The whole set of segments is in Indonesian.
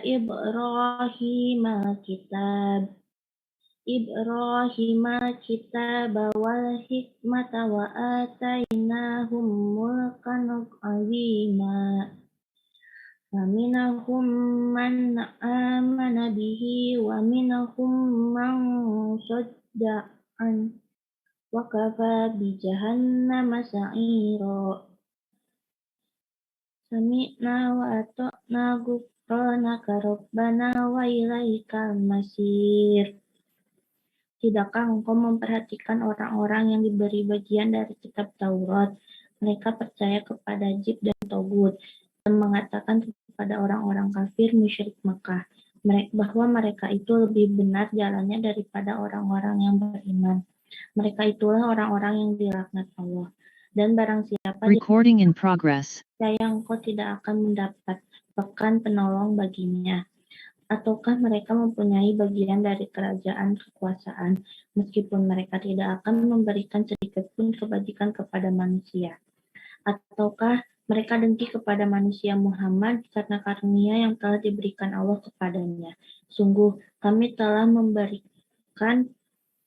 إبراهيم الكتاب والحكمة وآتيناهم ملكا عظيما فمنهم من آمن به ومنهم من صد عنه وكفى بجهنم سعيرا سمعنا وأطعنا غفرانك ربنا وإليك المصير. Tidakkah engkau memperhatikan orang-orang yang diberi bagian dari kitab Taurat? Mereka percaya kepada Jib dan Togut dan mengatakan kepada orang-orang kafir musyrik Makkah bahwa mereka itu lebih benar jalannya daripada orang-orang yang beriman. Mereka itulah orang-orang yang dilaknat Allah. Dan barang siapa Recording in progress. yang engkau tidak akan mendapatkan penolong baginya. Ataukah mereka mempunyai bagian dari kerajaan kekuasaan, meskipun mereka tidak akan memberikan sedikit pun kebajikan kepada manusia? Ataukah mereka dengki kepada manusia Muhammad karena karunia yang telah diberikan Allah kepadanya? Sungguh, kami telah memberikan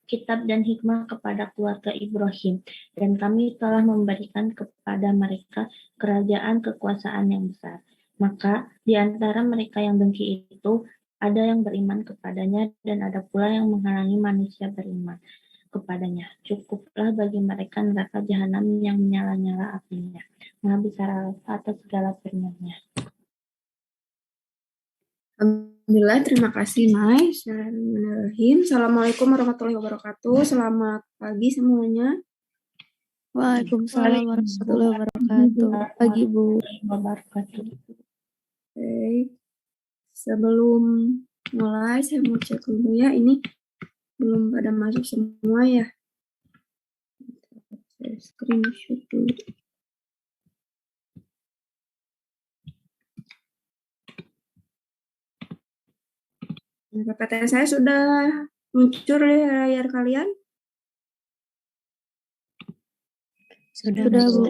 kitab dan hikmah kepada keluarga Ibrahim, dan kami telah memberikan kepada mereka kerajaan kekuasaan yang besar. Maka di antara mereka yang dengki itu ada yang beriman kepadanya dan ada pula yang menghalangi manusia beriman kepadanya. Cukuplah bagi mereka neraka jahanam yang menyala-nyala apinya. Maha besar Allah atas segala firman-Nya. Alhamdulillah, terima kasih Mai. Bismillahirrahmanirrahim. Assalamualaikum warahmatullahi wabarakatuh. Selamat pagi semuanya. Waalaikumsalam warahmatullahi wabarakatuh. Pagi Bu. Wabarakatuh. Oke. Sebelum mulai, saya mau cek dulu ya. Ini belum pada masuk semua ya. Saya screenshot dulu. PPT saya sudah muncul di layar kalian? Sudah Bu.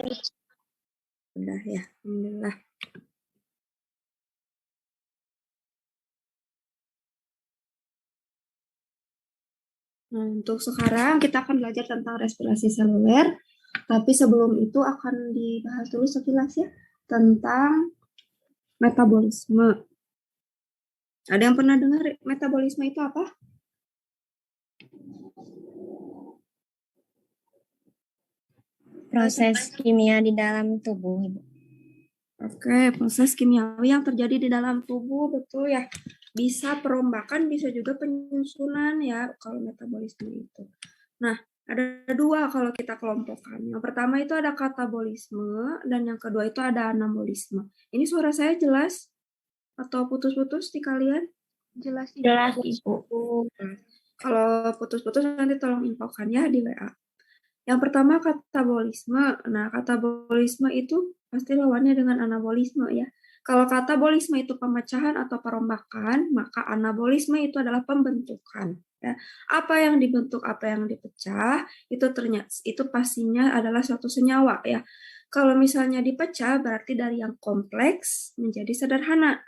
Sudah ya, alhamdulillah. Nah, untuk sekarang kita akan belajar tentang respirasi seluler, tapi sebelum itu akan dibahas dulu sekilas ya tentang metabolisme. Ada yang pernah dengar metabolisme itu apa? Proses kimia di dalam tubuh Ibu. Oke, proses kimiawi yang terjadi di dalam tubuh, betul ya. Bisa perombakan, bisa juga penyusunan ya, kalau metabolisme itu. Nah, ada dua kalau kita kelompokkan. Yang pertama itu ada katabolisme, dan yang kedua itu ada anabolisme. Ini suara saya jelas? Atau putus-putus di kalian? Jelas Ibu. Kalau putus-putus nanti tolong infokan ya di WA. Yang pertama katabolisme. Nah, katabolisme itu pasti lawannya dengan anabolisme ya. Kalau katabolisme itu pemecahan atau perombakan, maka anabolisme itu adalah pembentukan. Ya. Apa yang dibentuk, apa yang dipecah, itu pastinya adalah suatu senyawa ya. Kalau misalnya dipecah berarti dari yang kompleks menjadi sederhana.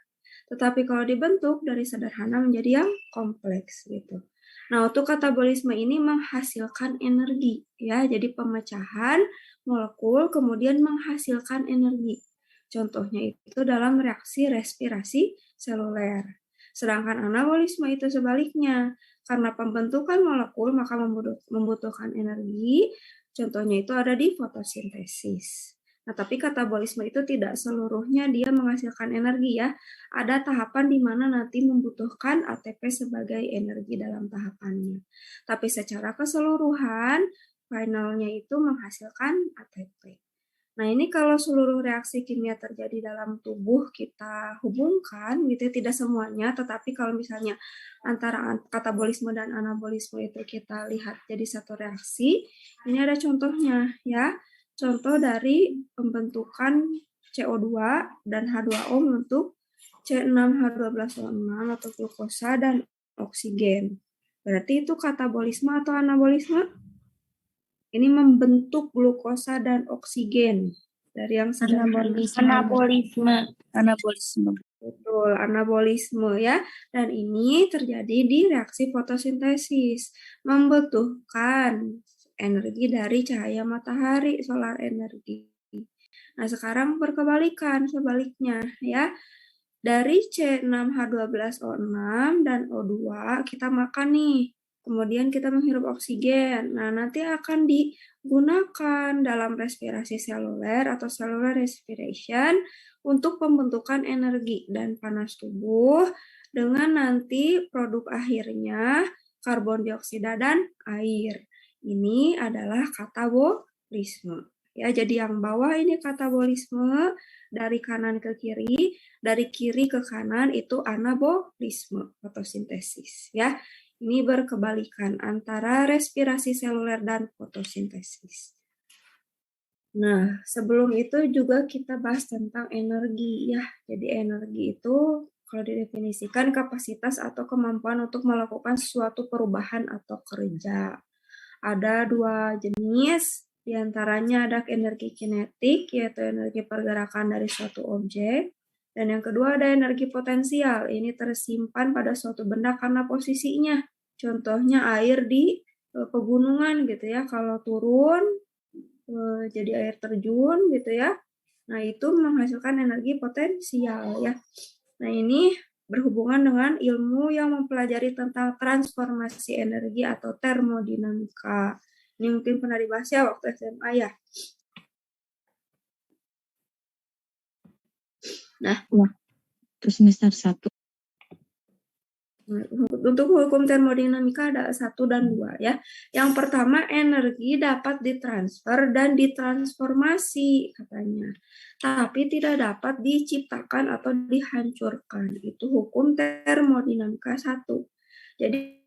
Tetapi kalau dibentuk dari sederhana menjadi yang kompleks gitu. Nah, untuk katabolisme ini menghasilkan energi ya. Jadi pemecahan molekul kemudian menghasilkan energi. Contohnya itu dalam reaksi respirasi seluler. Sedangkan anabolisme itu sebaliknya. Karena pembentukan molekul maka membutuhkan energi. Contohnya itu ada di fotosintesis. Nah, tapi katabolisme itu tidak seluruhnya dia menghasilkan energi ya. Ada tahapan di mana nanti membutuhkan ATP sebagai energi dalam tahapannya. Tapi secara keseluruhan, finalnya itu menghasilkan ATP. Nah, ini kalau seluruh reaksi kimia terjadi dalam tubuh kita hubungkan, gitu tidak semuanya, tetapi kalau misalnya antara katabolisme dan anabolisme itu kita lihat jadi satu reaksi, ini ada contohnya ya. Contoh dari pembentukan CO2 dan H2O untuk C6H12O6 atau glukosa dan oksigen. Berarti itu katabolisme atau anabolisme? Ini membentuk glukosa dan oksigen dari yang sederhana. Anabolisme. Betul, anabolisme ya. Dan ini terjadi di reaksi fotosintesis, membutuhkan energi dari cahaya matahari, solar energi. Nah, sekarang berkebalikan, sebaliknya ya. Dari C6H12O6 dan O2 kita makan nih. Kemudian kita menghirup oksigen. Nah, nanti akan digunakan dalam respirasi seluler atau cellular respiration untuk pembentukan energi dan panas tubuh dengan nanti produk akhirnya karbon dioksida dan air. Ini adalah katabolisme. Ya, jadi yang bawah ini katabolisme, dari kanan ke kiri, dari kiri ke kanan itu anabolisme, fotosintesis ya. Ini berkebalikan antara respirasi seluler dan fotosintesis. Nah, sebelum itu juga kita bahas tentang energi ya. Jadi energi itu kalau didefinisikan kapasitas atau kemampuan untuk melakukan suatu perubahan atau kerja. Ada dua jenis, diantaranya ada energi kinetik, yaitu energi pergerakan dari suatu objek. Dan yang kedua ada energi potensial, ini tersimpan pada suatu benda karena posisinya. Contohnya air di pegunungan gitu ya, kalau turun jadi air terjun gitu ya. Nah, itu menghasilkan energi potensial ya. Nah, ini berhubungan dengan ilmu yang mempelajari tentang transformasi energi atau termodinamika. Ini mungkin pernah dibahas ya waktu SMA ya. Nah, Terus semester 1. untuk hukum termodinamika ada 1 dan 2 ya. Yang pertama, energi dapat ditransfer dan ditransformasi katanya. Tapi tidak dapat diciptakan atau dihancurkan. Itu hukum termodinamika 1. Jadi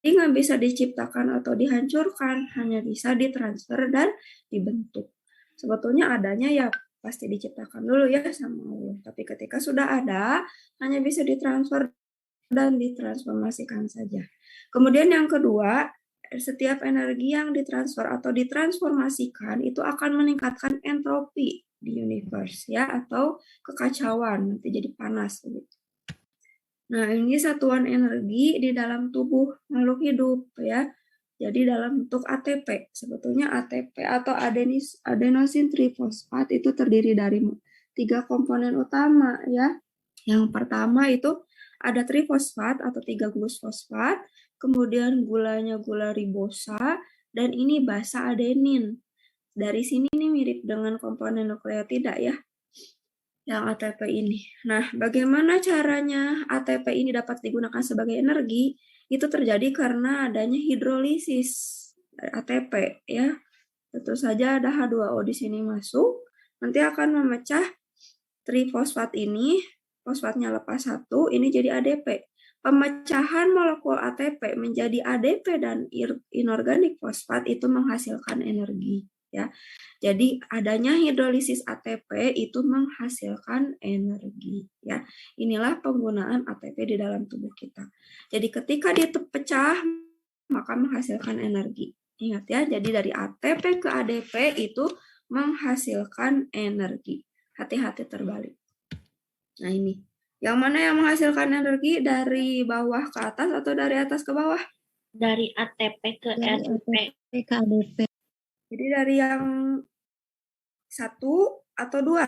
nggak bisa diciptakan atau dihancurkan, hanya bisa ditransfer dan dibentuk. Sebetulnya adanya ya pasti diciptakan dulu ya sama Allah. Tapi ketika sudah ada, hanya bisa ditransfer dan ditransformasikan saja. Kemudian yang kedua, setiap energi yang ditransfer atau ditransformasikan itu akan meningkatkan entropi di universe ya, atau kekacauan, nanti jadi panas gitu. Nah, ini satuan energi di dalam tubuh makhluk hidup ya. Jadi dalam bentuk ATP. Sebetulnya ATP atau adenosine trifosfat itu terdiri dari 3 komponen utama ya. Yang pertama itu ada trifosfat atau 3 glusfosfat, kemudian gulanya gula ribosa, dan ini basa adenin. Dari sini nih mirip dengan komponen nukleotida ya, yang ATP ini. Nah, bagaimana caranya ATP ini dapat digunakan sebagai energi? Itu terjadi karena adanya hidrolisis ATP ya. Tentu saja ada H2O di sini masuk, nanti akan memecah trifosfat ini, fosfatnya lepas 1, ini jadi ADP. Pemecahan molekul ATP menjadi ADP dan inorganik fosfat itu menghasilkan energi ya. Jadi adanya hidrolisis ATP itu menghasilkan energi ya. Inilah penggunaan ATP di dalam tubuh kita. Jadi ketika dia terpecah maka menghasilkan energi. Ingat ya, jadi dari ATP ke ADP itu menghasilkan energi. Hati-hati terbalik. Nah ini, yang mana yang menghasilkan energi, dari bawah ke atas atau dari atas ke bawah? Dari ATP ke ADP. ke ADP. Jadi dari yang 1 atau 2?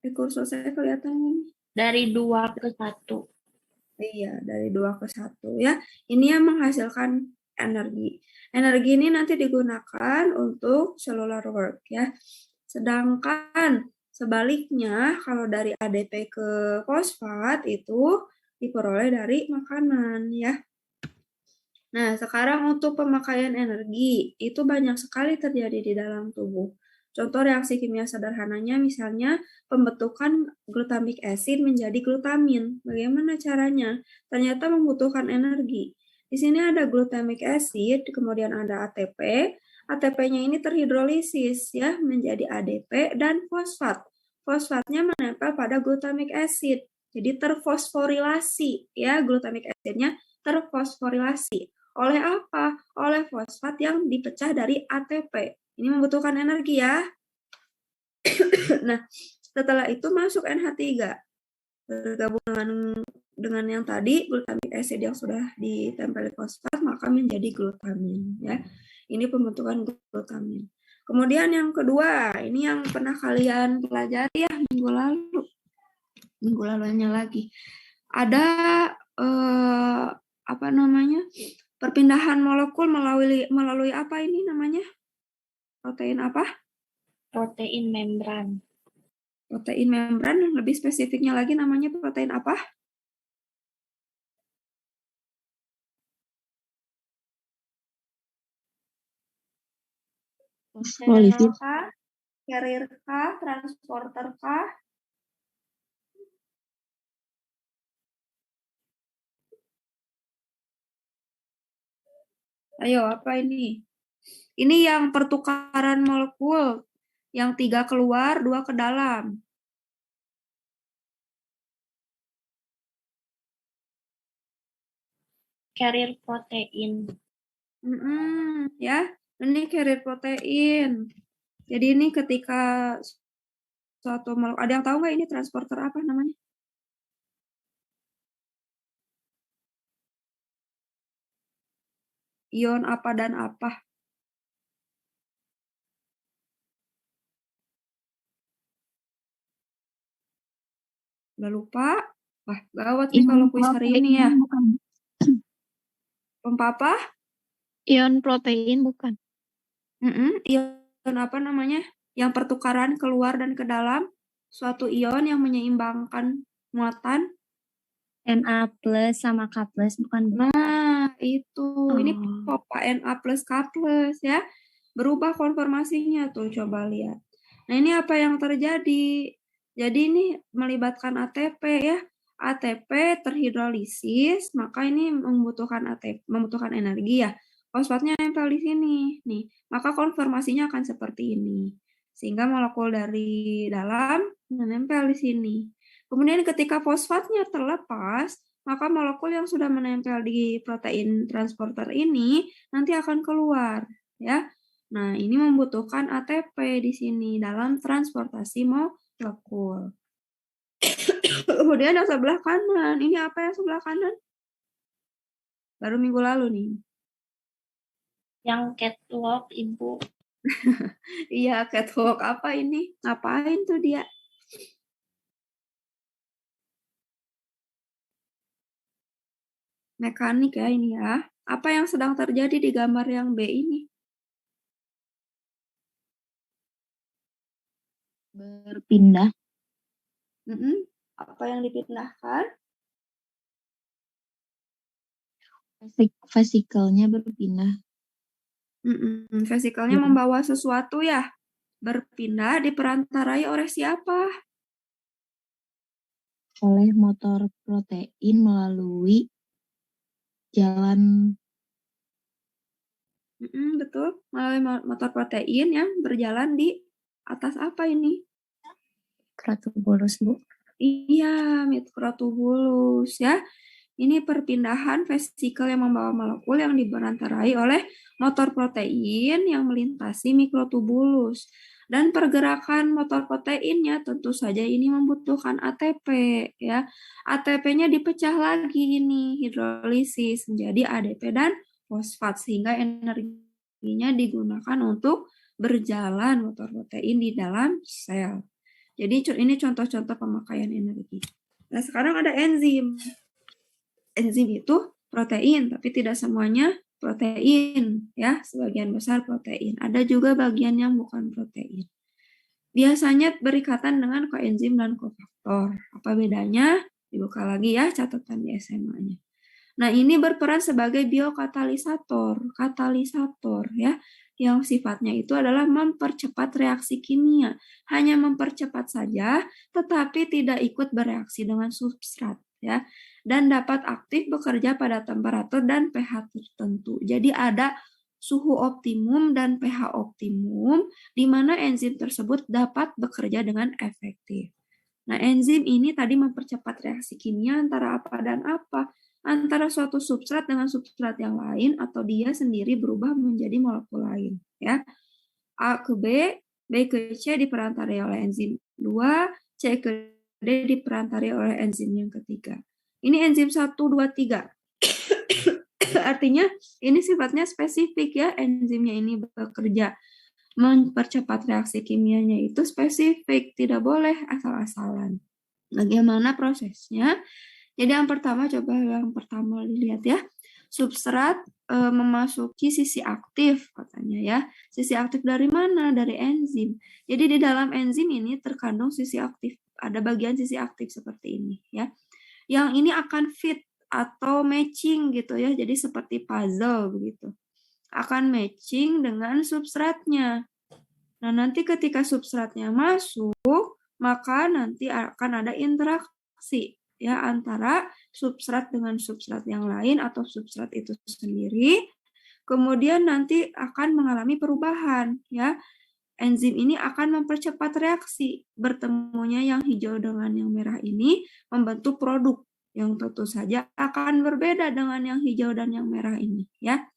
Di kursus saya kelihatan ini. Dari 2 ke 1. Iya, dari 2 ke 1 ya. Ini yang menghasilkan energi. Energi ini nanti digunakan untuk cellular work ya. Sedangkan sebaliknya kalau dari ADP ke fosfat itu diperoleh dari makanan ya. Nah, sekarang untuk pemakaian energi itu banyak sekali terjadi di dalam tubuh. Contoh reaksi kimia sederhananya misalnya pembentukan glutamic acid menjadi glutamin. Bagaimana caranya? Ternyata membutuhkan energi. Di sini ada glutamic acid, kemudian ada ATP. ATP-nya ini terhidrolisis ya menjadi ADP dan fosfat. Fosfatnya menempel pada glutamic acid. Jadi terfosforilasi ya, glutamic acidnya terfosforilasi. Oleh apa? Oleh fosfat yang dipecah dari ATP. Ini membutuhkan energi ya. Nah, Setelah itu masuk NH3. Bergabung dengan yang tadi, glutamic acid yang sudah ditempel fosfat, maka menjadi glutamin. Ya. Ini pembentukan glutamin. Kemudian yang kedua, ini yang pernah kalian pelajari ya minggu lalunya lagi. Ada perpindahan molekul melalui apa ini namanya? Protein apa? Protein membran. Protein membran, lebih spesifiknya lagi namanya protein apa? Fosfolipids. Carrier kah? Transporter kah? Ayo, apa ini? Ini yang pertukaran molekul. Yang 3 keluar, 2 ke dalam. Carrier protein. Ya, ini carrier protein. Jadi ini ketika suatu molekul, ada yang tahu nggak ini transporter apa namanya? Ion apa dan apa? Udah lupa? Wah, gawat nih kalau kuis hari ini ya. Apa? Ion protein bukan. Ion apa namanya? Yang pertukaran keluar dan ke dalam suatu ion yang menyeimbangkan muatan. Na plus sama K plus bukan? Nah, itu. Ini Popa Na plus K plus ya. Berubah konformasinya tuh, coba lihat. Nah, ini apa yang terjadi? Jadi ini melibatkan ATP ya. ATP terhidrolisis, maka ini membutuhkan energi ya. Fosfatnya nempel di sini. Nih, maka konformasinya akan seperti ini. Sehingga molekul dari dalam menempel di sini. Kemudian ketika fosfatnya terlepas, maka molekul yang sudah menempel di protein transporter ini nanti akan keluar, ya. Nah, ini membutuhkan ATP di sini dalam transportasi molekul. Kemudian yang sebelah kanan, ini apa yang sebelah kanan? Baru minggu lalu nih. Yang catwalk, Ibu. Iya, catwalk apa ini? Ngapain tuh dia? Mekanik ya ini ya. Apa yang sedang terjadi di gambar yang B ini? Berpindah. Apa yang dipindahkan? Vesikelnya berpindah. Vesikelnya membawa sesuatu ya. Berpindah diperantarai oleh siapa? Oleh motor protein melalui jalan. Betul, melalui motor protein yang berjalan di atas apa ini? Mikrotubulus, Bu. Iya, mikrotubulus ya. Ini perpindahan vesikel yang membawa molekul yang diperantarai oleh motor protein yang melintasi mikrotubulus. Dan pergerakan motor proteinnya tentu saja ini membutuhkan ATP ya. ATP-nya dipecah lagi ini hidrolisis menjadi ADP dan fosfat sehingga energinya digunakan untuk berjalan motor protein di dalam sel. Jadi ini contoh-contoh pemakaian energi. Nah, sekarang ada enzim. Enzim itu protein, tapi tidak semuanya protein ya, sebagian besar protein. Ada juga bagian yang bukan protein. Biasanya berikatan dengan koenzim dan kofaktor. Apa bedanya? Dibuka lagi ya catatan di SMA-nya. Nah, ini berperan sebagai biokatalisator, katalisator ya, yang sifatnya itu adalah mempercepat reaksi kimia. Hanya mempercepat saja, tetapi tidak ikut bereaksi dengan substrat ya, dan dapat aktif bekerja pada temperatur dan pH tertentu. Jadi ada suhu optimum dan pH optimum di mana enzim tersebut dapat bekerja dengan efektif. Nah, enzim ini tadi mempercepat reaksi kimia antara apa dan apa? Antara suatu substrat dengan substrat yang lain atau dia sendiri berubah menjadi molekul lain, ya. A ke B, B ke C diperantarai oleh enzim 2, C ke D diperantari oleh enzim yang ketiga. Ini enzim 1, 2, 3. Artinya ini sifatnya spesifik ya, enzimnya ini bekerja mempercepat reaksi kimianya itu spesifik, tidak boleh asal-asalan. Bagaimana prosesnya? Jadi yang pertama dilihat ya. Substrat memasuki sisi aktif katanya ya. Sisi aktif dari mana? Dari enzim. Jadi di dalam enzim ini terkandung sisi aktif. Ada bagian sisi aktif seperti ini ya. Yang ini akan fit atau matching gitu ya. Jadi seperti puzzle begitu. Akan matching dengan substratnya. Nah, nanti ketika substratnya masuk, maka nanti akan ada interaksi ya antara substrat dengan substrat yang lain atau substrat itu sendiri. Kemudian nanti akan mengalami perubahan ya. Enzim ini akan mempercepat reaksi. Bertemunya yang hijau dengan yang merah ini membentuk produk yang tentu saja akan berbeda dengan yang hijau dan yang merah ini ya.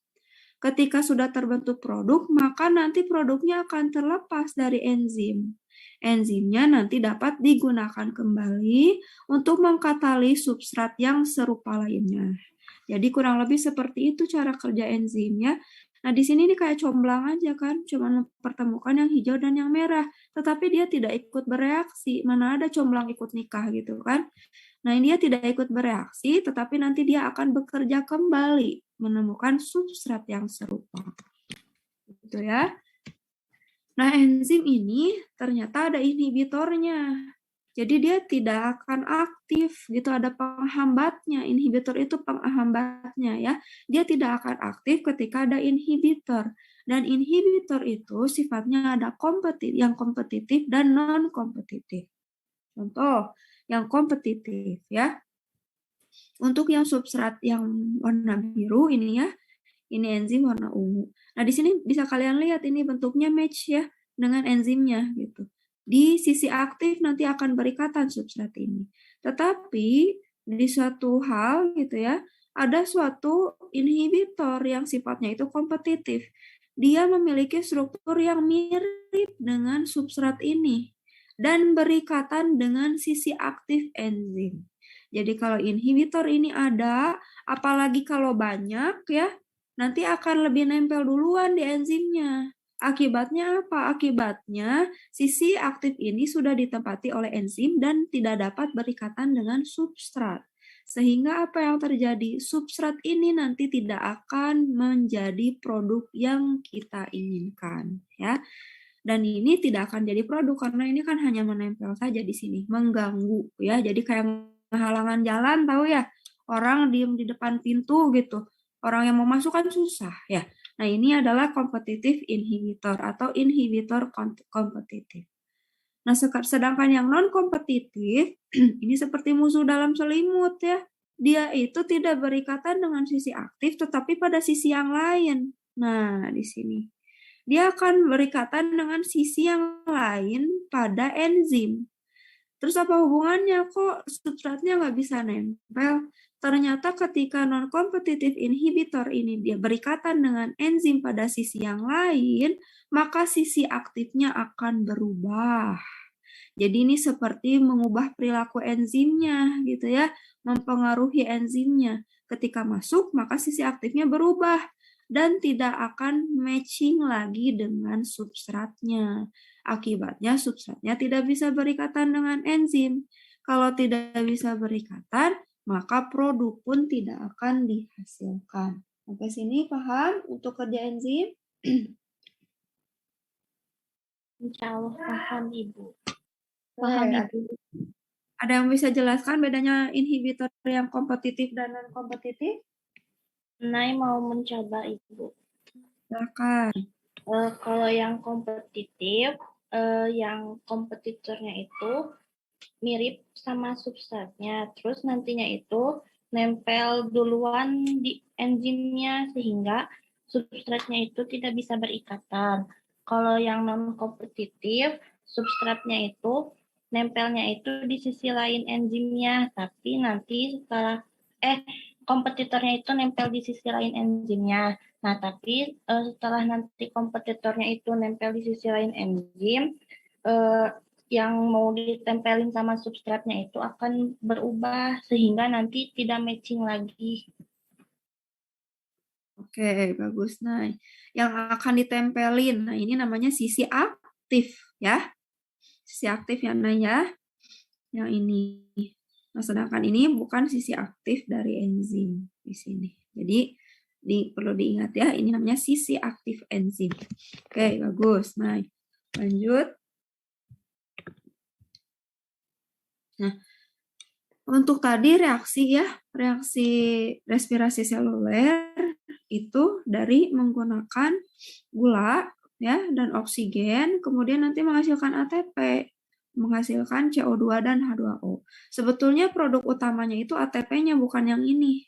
Ketika sudah terbentuk produk, maka nanti produknya akan terlepas dari enzim. Enzimnya nanti dapat digunakan kembali untuk mengkatalis substrat yang serupa lainnya. Jadi kurang lebih seperti itu cara kerja enzimnya. Nah, di sini ini kayak comblang aja kan, cuma mempertemukan yang hijau dan yang merah, tetapi dia tidak ikut bereaksi. Mana ada comblang ikut nikah gitu kan. Nah, ini dia tidak ikut bereaksi, tetapi nanti dia akan bekerja kembali menemukan substrat yang serupa. Gitu ya. Nah, enzim ini ternyata ada inhibitornya. Jadi dia tidak akan aktif gitu, ada penghambatnya. Inhibitor itu penghambatnya ya. Dia tidak akan aktif ketika ada inhibitor. Dan inhibitor itu sifatnya ada yang kompetitif dan non-kompetitif. Contoh, yang kompetitif ya. Untuk yang substrat yang warna biru ini ya, ini enzim warna ungu. Nah, di sini bisa kalian lihat ini bentuknya match ya dengan enzimnya gitu. Di sisi aktif nanti akan berikatan substrat ini. Tetapi di suatu hal gitu ya, ada suatu inhibitor yang sifatnya itu kompetitif. Dia memiliki struktur yang mirip dengan substrat ini dan berikatan dengan sisi aktif enzim. Jadi kalau inhibitor ini ada, apalagi kalau banyak ya, nanti akan lebih nempel duluan di enzimnya. Akibatnya apa? Akibatnya sisi aktif ini sudah ditempati oleh enzim dan tidak dapat berikatan dengan substrat. Sehingga apa yang terjadi? Substrat ini nanti tidak akan menjadi produk yang kita inginkan, ya. Dan ini tidak akan jadi produk karena ini kan hanya menempel saja di sini, mengganggu ya. Jadi kayak halangan jalan, tahu ya? Orang diem di depan pintu gitu. Orang yang mau masuk kan susah ya. Nah, ini adalah kompetitif inhibitor atau inhibitor kompetitif. Nah, sedangkan yang non-kompetitif ini seperti musuh dalam selimut ya. Dia itu tidak berikatan dengan sisi aktif tetapi pada sisi yang lain. Nah, di sini. Dia akan berikatan dengan sisi yang lain pada enzim. Terus apa hubungannya? Kok substratnya nggak bisa nempel? Ternyata ketika non-competitive inhibitor ini dia berikatan dengan enzim pada sisi yang lain, maka sisi aktifnya akan berubah. Jadi ini seperti mengubah perilaku enzimnya gitu ya, mempengaruhi enzimnya. Ketika masuk, maka sisi aktifnya berubah dan tidak akan matching lagi dengan substratnya. Akibatnya substratnya tidak bisa berikatan dengan enzim. Kalau tidak bisa berikatan, maka produk pun tidak akan dihasilkan. Sampai sini paham untuk kerja enzim? Insya Allah paham, Ibu. Paham, Ada, ada yang bisa jelaskan bedanya inhibitor yang kompetitif dan non-kompetitif? Nai mau mencoba, Ibu. Silakan. Kalau yang kompetitif, yang kompetitornya itu mirip sama substratnya, terus nantinya itu nempel duluan di enzimnya sehingga substratnya itu tidak bisa berikatan. Kalau yang non-kompetitif, substratnya itu nempelnya itu di sisi lain enzimnya, tapi nanti setelah kompetitornya itu nempel di sisi lain enzimnya. Nah, tapi setelah nanti kompetitornya itu nempel di sisi lain enzim, yang mau ditempelin sama substratnya itu akan berubah sehingga nanti tidak matching lagi. Oke, bagus. Nah, yang akan ditempelin, nah ini namanya sisi aktif ya. Sisi aktif ya, Nah ya. Yang ini. Nah, sedangkan ini bukan sisi aktif dari enzim di sini. Jadi perlu diingat ya, ini namanya sisi aktif enzim. Oke, bagus. Nah, lanjut. Nah, untuk tadi reaksi ya, reaksi respirasi seluler itu dari menggunakan gula ya dan oksigen, kemudian nanti menghasilkan ATP, menghasilkan CO2 dan H2O. Sebetulnya produk utamanya itu ATP-nya, bukan yang ini.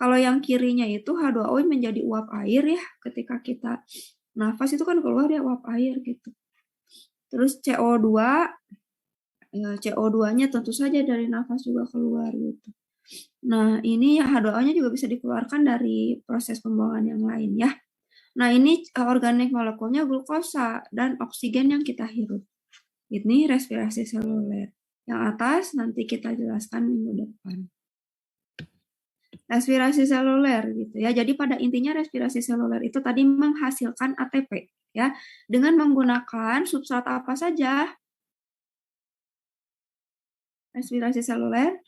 Kalau yang kirinya itu H2O menjadi uap air ya, ketika kita nafas itu kan keluar ya uap air gitu. Terus CO2 CO2-nya tentu saja dari nafas juga keluar gitu. Nah, ini H2O-nya juga bisa dikeluarkan dari proses pembuangan yang lain ya. Nah, ini organik molekulnya glukosa dan oksigen yang kita hirup. Ini respirasi seluler. Yang atas nanti kita jelaskan minggu depan. Respirasi seluler gitu ya. Jadi pada intinya respirasi seluler itu tadi menghasilkan ATP ya dengan menggunakan substrat apa saja? Respirasi seluler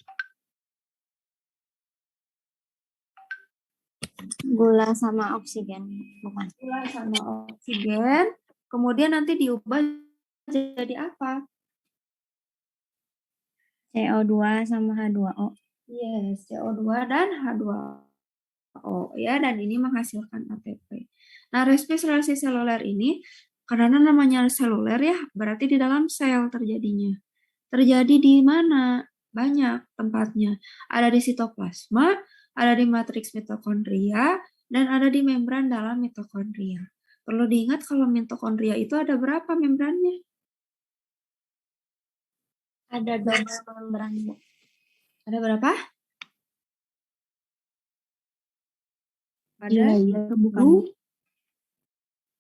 Gula sama oksigen, bukan? gula sama oksigen, kemudian nanti diubah jadi apa? CO2 sama H2O. Yes, CO2 dan H2O ya, dan ini menghasilkan ATP. Nah, respirasi seluler ini karena namanya seluler ya, berarti di dalam sel terjadinya. Terjadi di mana? Banyak tempatnya. Ada di sitoplasma, ada di matriks mitokondria, dan ada di membran dalam mitokondria. Perlu diingat kalau mitokondria itu ada berapa membrannya? Ada double membran, Bu. Ada berapa? Ada Layer bukan? dua.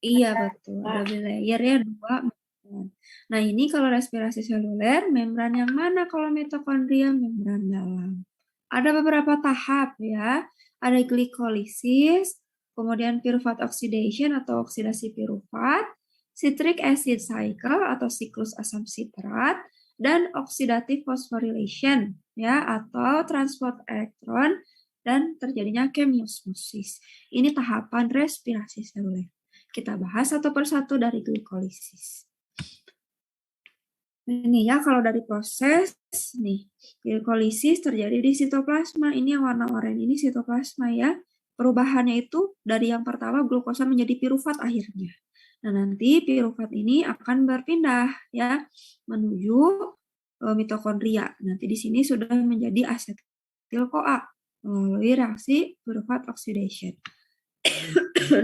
Iya betul, ada layer ya 2 membran. Nah ini kalau respirasi seluler, membran yang mana kalau mitokondria? Membran dalam. Ada beberapa tahap ya, ada glikolisis, kemudian pyruvate oxidation atau oksidasi pirufat, citric acid cycle atau siklus asam sitrat, dan oxidative phosphorylation ya atau transport elektron dan terjadinya chemiosmosis. Ini tahapan respirasi seluler. Kita bahas satu persatu dari glikolisis. Ini ya kalau dari proses nih, glikolisis terjadi di sitoplasma. Ini yang warna oranye ini sitoplasma ya. Perubahannya itu dari yang pertama glukosa menjadi pirufat akhirnya. Nah, nanti pirufat ini akan berpindah ya menuju mitokondria. Nanti di sini sudah menjadi asetil-CoA melalui reaksi pirufat oxidation.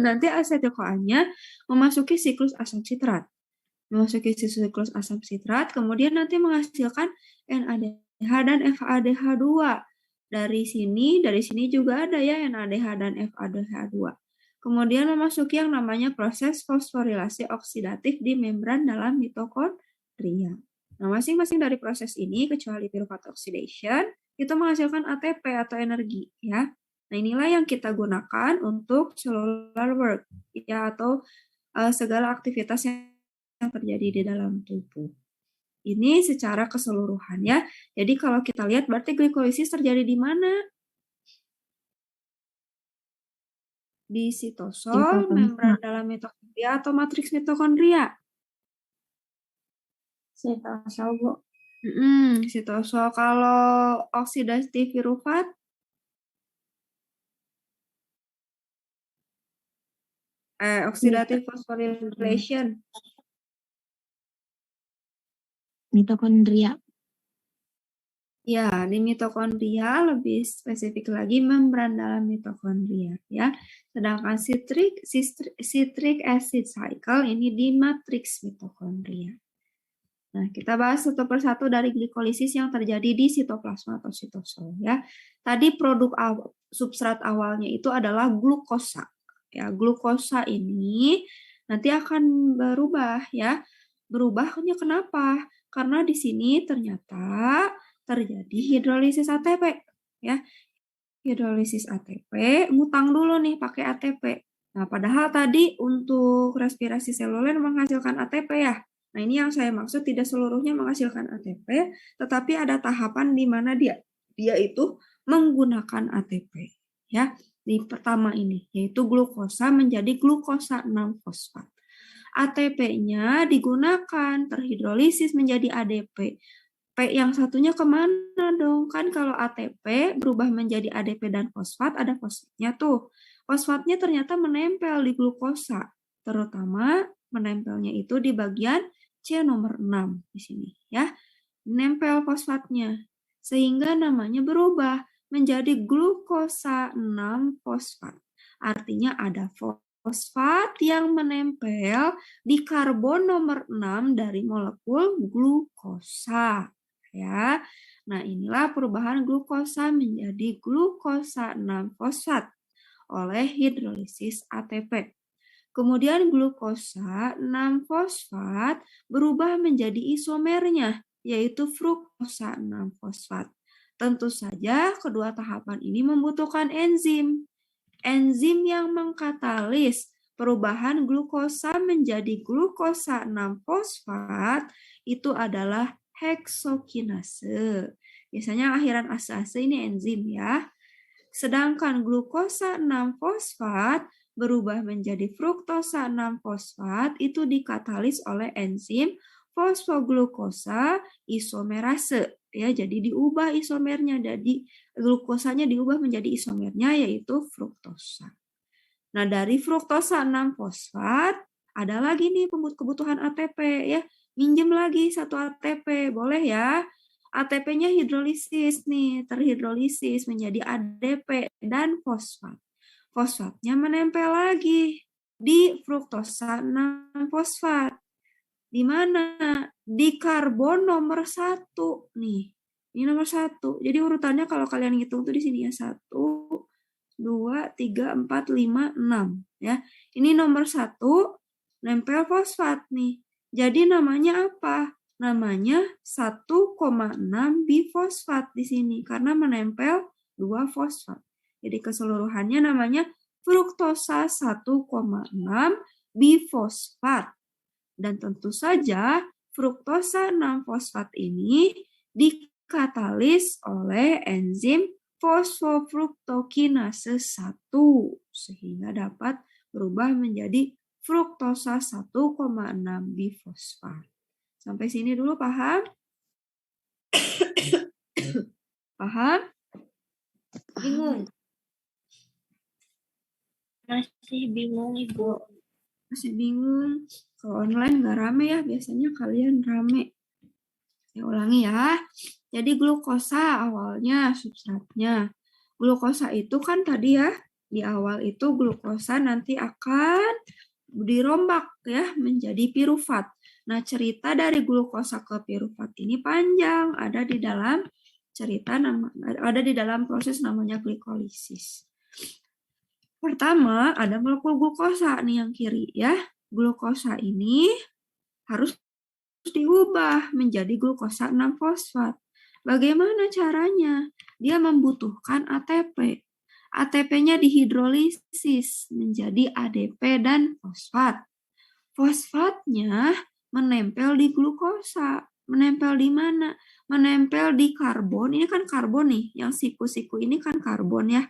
Nanti asetil-CoA-nya memasuki siklus asam sitrat. Memasuki siklus asam sitrat, kemudian nanti menghasilkan NADH dan FADH2. Dari sini juga ada ya NADH dan FADH2. Kemudian memasuki yang namanya proses fosforilasi oksidatif di membran dalam mitokondria. Nah, masing-masing dari proses ini, kecuali pyruvate oxidation, itu menghasilkan ATP atau energi ya. Nah, inilah yang kita gunakan untuk cellular work ya atau segala aktivitas yang terjadi di dalam tubuh. Ini secara keseluruhan ya. Jadi kalau kita lihat berarti glikolisis terjadi di mana? Di sitosol, membran dalam mitokondria atau matriks mitokondria? Sitosol, Bu. Sitosol. Kalau oksidatif pirufat? Oxidative phosphorylation. Mitokondria. Ya, di mitokondria lebih spesifik lagi membran dalam mitokondria ya. Sedangkan citric acid cycle ini di matriks mitokondria. Nah, kita bahas satu persatu dari glikolisis yang terjadi di sitoplasma atau sitosol ya. Tadi produk substrat awalnya itu adalah glukosa. Ya, glukosa ini nanti akan berubah ya. Berubahnya kenapa? Karena di sini ternyata terjadi hidrolisis ATP ya. Hidrolisis ATP, ngutang dulu nih pakai ATP. Nah, padahal tadi untuk respirasi seluler menghasilkan ATP ya. Nah, ini yang saya maksud tidak seluruhnya menghasilkan ATP, tetapi ada tahapan di mana dia itu menggunakan ATP ya. Di pertama ini yaitu glukosa menjadi glukosa 6-fosfat. ATP-nya digunakan terhidrolisis menjadi ADP. P yang satunya kemana dong? Kan kalau ATP berubah menjadi ADP dan fosfat, ada fosfatnya tuh. Fosfatnya ternyata menempel di glukosa, terutama menempelnya itu di bagian C nomor 6 di sini ya. Nempel fosfatnya, sehingga namanya berubah menjadi glukosa 6-fosfat. Artinya ada fosfat yang menempel di karbon nomor 6 dari molekul glukosa. Ya. Nah, inilah perubahan glukosa menjadi glukosa 6-fosfat oleh hidrolisis ATP. Kemudian glukosa 6-fosfat berubah menjadi isomernya, yaitu fruktosa 6-fosfat. Tentu saja kedua tahapan ini membutuhkan enzim. Enzim yang mengkatalis perubahan glukosa menjadi glukosa 6-fosfat itu adalah heksokinase. Biasanya akhiran ase-ase ini enzim ya. Sedangkan glukosa 6-fosfat berubah menjadi fruktosa 6-fosfat itu dikatalis oleh enzim fosfoglukosa isomerase. Ya, jadi diubah isomernya, jadi glukosanya diubah menjadi isomernya yaitu fruktosa. Nah, dari fruktosa 6-fosfat ada lagi nih kebutuhan ATP ya. Minjem lagi 1 ATP, boleh ya. ATP-nya hidrolisis nih, terhidrolisis menjadi ADP dan fosfat. Fosfatnya menempel lagi di fruktosa 6-fosfat. Di mana? Di karbon nomor 1 nih. Ini nomor 1. Jadi urutannya kalau kalian hitung tuh di sini ya 1, 2, 3, 4, 5, 6 ya. Ini nomor 1 nempel fosfat nih. Jadi namanya apa? Namanya 1,6 bifosfat di sini karena menempel 2 fosfat. Jadi keseluruhannya namanya fruktosa 1,6 bifosfat. Dan tentu saja fruktosa 6-fosfat ini dikatalis oleh enzim fosfofruktokinase 1 sehingga dapat berubah menjadi fruktosa 1,6 bifosfat. Sampai sini dulu paham? Paham? Bingung? Masih bingung, Ibu. Masih bingung? Kalau online nggak rame ya, biasanya kalian rame. Saya ulangi ya. Jadi glukosa awalnya substratnya. Glukosa itu kan tadi ya, di awal itu glukosa nanti akan dirombak ya menjadi pirufat. Nah, cerita dari glukosa ke pirufat ini panjang, ada di dalam proses namanya glikolisis. Pertama, ada molekul glukosa nih yang kiri ya. Glukosa ini harus diubah menjadi glukosa 6-fosfat. Bagaimana caranya? Dia membutuhkan ATP. ATP-nya dihidrolisis menjadi ADP dan fosfat. Fosfatnya menempel di glukosa. Menempel di mana? Menempel di karbon. Ini kan karbon nih. Yang siku-siku ini kan karbon ya.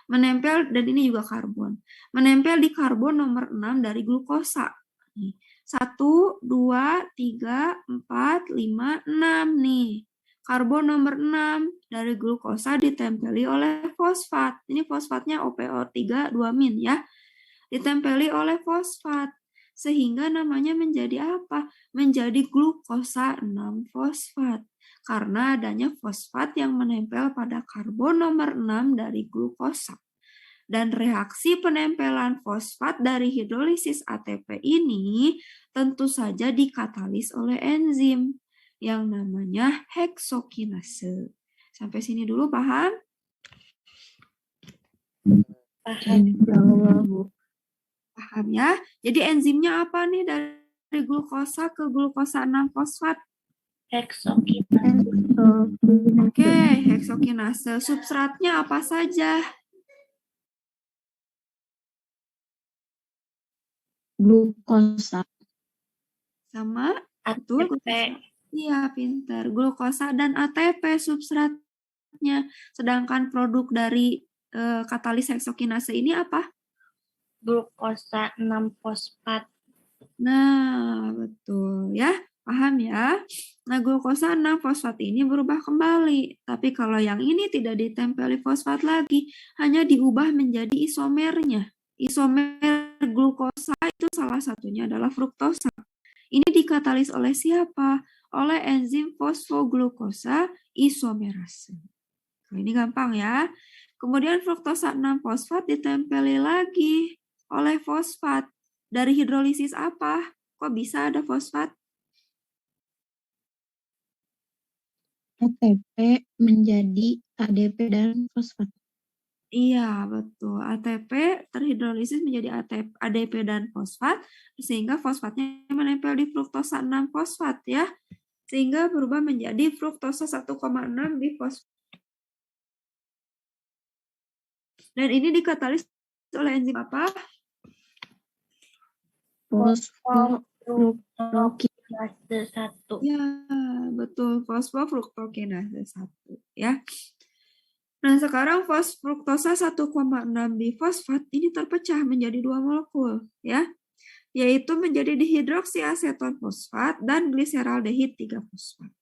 Menempel, dan ini juga karbon. Menempel di karbon nomor 6 dari glukosa. 1, 2, 3, 4, 5, 6 nih. Karbon nomor 6 dari glukosa ditempeli oleh fosfat. Ini fosfatnya OPO3 2- ya. Ditempeli oleh fosfat. Sehingga namanya menjadi apa? Menjadi glukosa 6-fosfat. Karena adanya fosfat yang menempel pada karbon nomor 6 dari glukosa. Dan reaksi penempelan fosfat dari hidrolisis ATP ini tentu saja dikatalis oleh enzim yang namanya heksokinase. Sampai sini dulu paham? Paham. Paham ya? Jadi enzimnya apa nih dari glukosa ke glukosa 6-fosfat? Heksokinase. Oke, heksokinase. Substratnya apa saja? Glukosa. Sama? Betul. ATP. Iya, pintar. Glukosa dan ATP substratnya. Sedangkan produk dari katalis heksokinase ini apa? Glukosa 6-fosfat. Nah, betul ya. Paham ya? Nah, glukosa 6-fosfat ini berubah kembali. Tapi kalau yang ini tidak ditempeli fosfat lagi, hanya diubah menjadi isomernya. Isomer glukosa itu salah satunya adalah fruktosa. Ini dikatalis oleh siapa? Oleh enzim fosfoglukosa isomerase. Nah, ini gampang ya. Kemudian fruktosa 6-fosfat ditempeli lagi oleh fosfat. Dari hidrolisis apa? Kok bisa ada fosfat? ATP menjadi ADP dan fosfat. Iya, betul. ATP terhidrolisis menjadi ADP dan fosfat, sehingga fosfatnya menempel di fruktosa 6-fosfat ya. Sehingga berubah menjadi fruktosa 1,6 bifosfat. Dan ini dikatalis oleh enzim apa? Fosfofruktokinase 1. Ya, betul. Fosfofruktokinase 1 ya. Nah, sekarang fruktosa 1,6 bifosfat ini terpecah menjadi 2 molekul ya, yaitu menjadi dihidroksiaseton fosfat dan gliseraldehid 3-fosfat.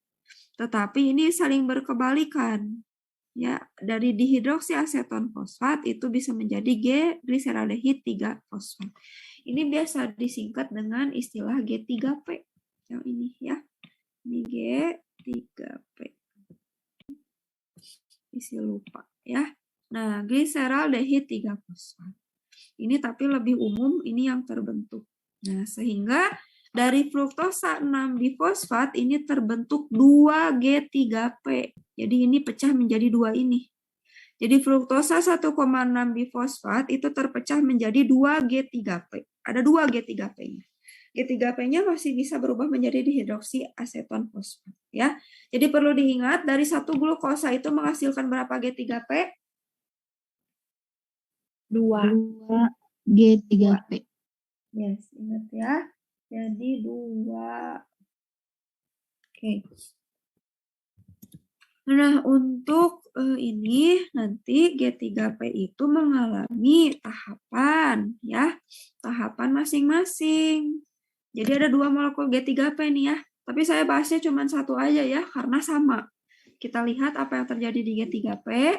Tetapi ini saling berkebalikan. Ya, dari dihidroksiaseton fosfat itu bisa menjadi gliseraldehid 3-fosfat. Ini biasa disingkat dengan istilah G3P. Yang ini ya. Ini G3P. Isi lupa ya. Nah, gliseraldehid 3-fosfat. Ini tapi lebih umum, ini yang terbentuk. Nah, sehingga dari fruktosa 6 bifosfat ini terbentuk 2G3P. Jadi ini pecah menjadi 2 ini. Jadi fruktosa 1,6 bifosfat itu terpecah menjadi 2G3P. Ada 2 G3P-nya. G3P-nya masih bisa berubah menjadi dihidroksiaseton fosfat ya. Jadi perlu diingat dari satu glukosa itu menghasilkan berapa G3P? 2. G3P. Yes, ingat ya. Jadi 2. Oke. Nah, untuk ini nanti G3P itu mengalami tahapan ya. Tahapan masing-masing. Jadi ada 2 molekul G3P nih ya. Tapi saya bahasnya cuma satu aja ya, karena sama. Kita lihat apa yang terjadi di G3P.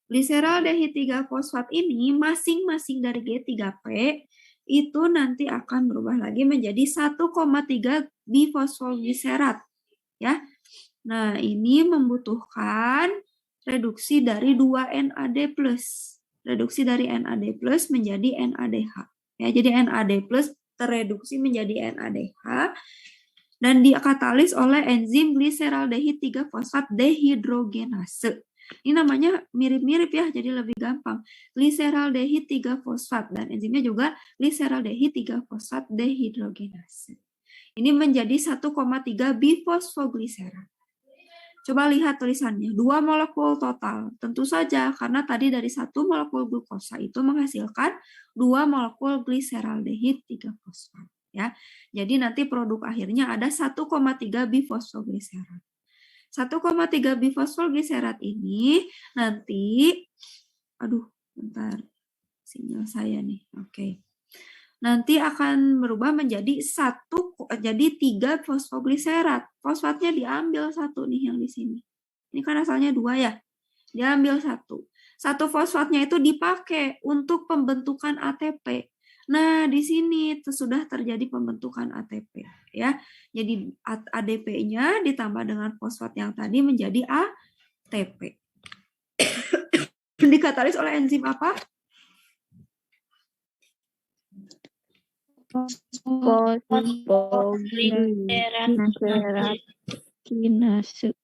Gliseraldehid 3-fosfat ini masing-masing dari G3P itu nanti akan berubah lagi menjadi 1,3 bifosfoglycerat ya. Nah, ini membutuhkan reduksi dari 2 NAD+. Reduksi dari NAD+ menjadi NADH. Ya, jadi NAD+ tereduksi menjadi NADH dan dikatalis oleh enzim gliseraldehid 3-fosfat dehidrogenase. Ini namanya mirip-mirip ya, jadi lebih gampang. Gliseraldehid 3-fosfat dan enzimnya juga gliseraldehid 3-fosfat dehidrogenase. Ini menjadi 1,3 bifosfoglycerat. Coba lihat tulisannya, 2 molekul total. Tentu saja karena tadi dari 1 molekul glukosa itu menghasilkan 2 molekul gliseraldehid 3-fosfat ya. Jadi nanti produk akhirnya ada 1,3 bifosfoglycerat. 1,3 bifosfoglycerat ini nanti bentar. Sinyal saya nih. Oke. Nanti akan berubah menjadi 3 fosfoglycerat. Fosfatnya diambil 1 nih yang di sini. Ini kan asalnya 2 ya. Diambil 1. 1 fosfatnya itu dipakai untuk pembentukan ATP. Nah, di sini sudah terjadi pembentukan ATP ya. Jadi ADP-nya ditambah dengan fosfat yang tadi menjadi ATP. Dikatalis oleh enzim apa? Kinase.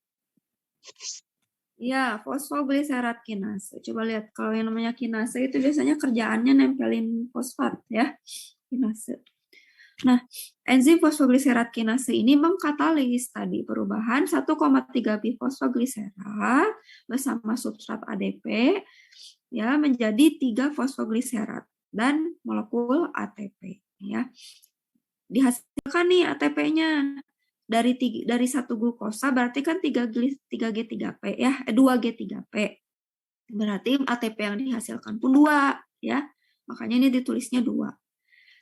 Ya, fosfoglycerat kinase. Coba lihat, kalau yang namanya kinase itu biasanya kerjaannya nempelin fosfat ya. Kinase. Nah, enzim fosfogliserat kinase ini mengkatalis tadi perubahan 1,3 bifosfogliserat bersama substrat ADP ya menjadi 3 fosfogliserat dan molekul ATP ya. Dihasilkan nih ATP-nya dari satu glukosa berarti kan 3G3P ya, 2G3P. Berarti ATP yang dihasilkan pun 2 ya. Makanya ini ditulisnya 2.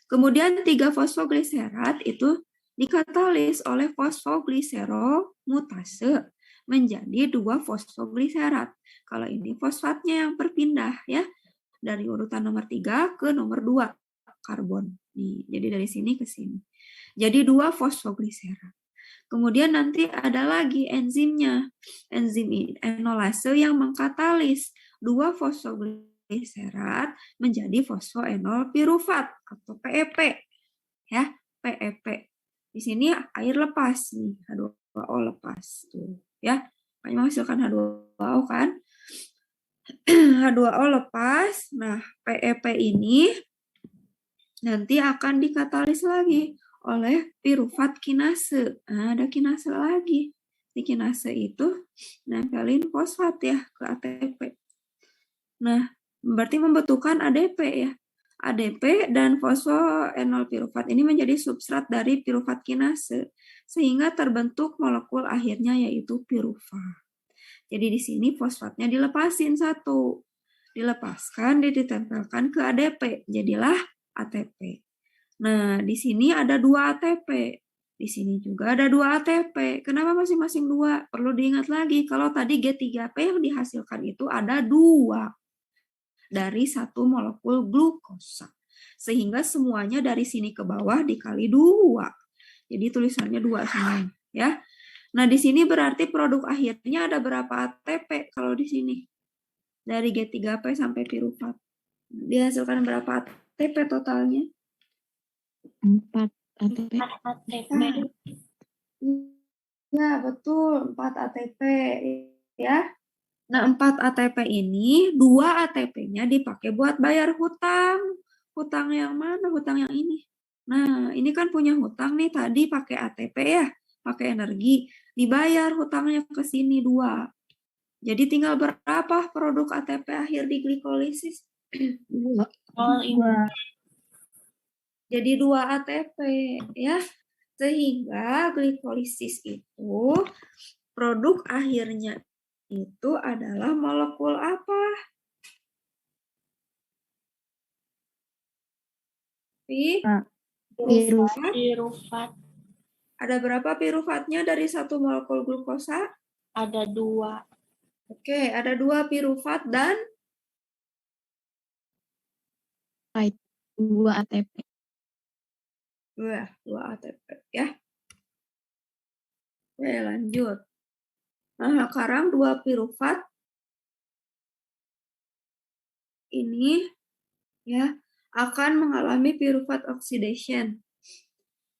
Kemudian 3 fosfogliserat itu dikatalis oleh fosfogliseromutase menjadi 2 fosfogliserat. Kalau ini fosfatnya yang berpindah ya dari urutan nomor 3 ke nomor 2 karbon. Nih, jadi dari sini ke sini. Jadi 2 fosfogliserat. Kemudian nanti ada lagi enzimnya. Enzim enolase yang mengkatalis 2 fosfogliserat menjadi fosfoenol pirufat atau PEP. Ya, PEP. Di sini air lepas nih, H2O lepas tuh, ya. Makanya menghasilkan H2O kan? H2O lepas. Nah, PEP ini nanti akan dikatalis lagi oleh pirufat kinase. Nah, ada kinase lagi. Di kinase itu nempelin fosfat ya ke ATP. Nah, berarti membutuhkan ADP ya. ADP dan fosfoenol pirufat ini menjadi substrat dari pirufat kinase sehingga terbentuk molekul akhirnya yaitu pirufat. Jadi di sini fosfatnya dilepasin satu. Dilepaskan, ditempelkan ke ADP. Jadilah ATP. Nah, di sini ada 2 ATP. Di sini juga ada 2 ATP. Kenapa masing-masing 2? Perlu diingat lagi, kalau tadi G3P yang dihasilkan itu ada 2 dari satu molekul glukosa. Sehingga semuanya dari sini ke bawah dikali 2. Jadi tulisannya 2 semua. Ya. Nah, di sini berarti produk akhirnya ada berapa ATP kalau di sini? Dari G3P sampai pirufat. Dihasilkan berapa ATP totalnya? 4 ATP. ATP. Ya, betul. 4 ATP. Ya. Nah, 4 ATP ini, 2 ATP-nya dipakai buat bayar hutang. Hutang yang mana? Hutang yang ini. Nah, ini kan punya hutang nih. Tadi pakai ATP ya. Pakai energi. Dibayar hutangnya ke sini 2. Jadi tinggal berapa produk ATP akhir di glikolisis? 2. Oh, ini. Jadi 2 ATP ya. Sehingga glikolisis itu produk akhirnya itu adalah molekul apa? Pirufat. Pirufat. Ada berapa pirufatnya dari satu molekul glukosa? Ada 2. Oke, ada 2 pirufat dan 2 ATP. 2 ATP ya. Oke, lanjut. Nah, sekarang 2 pirufat ini ya akan mengalami pirufat oxidation.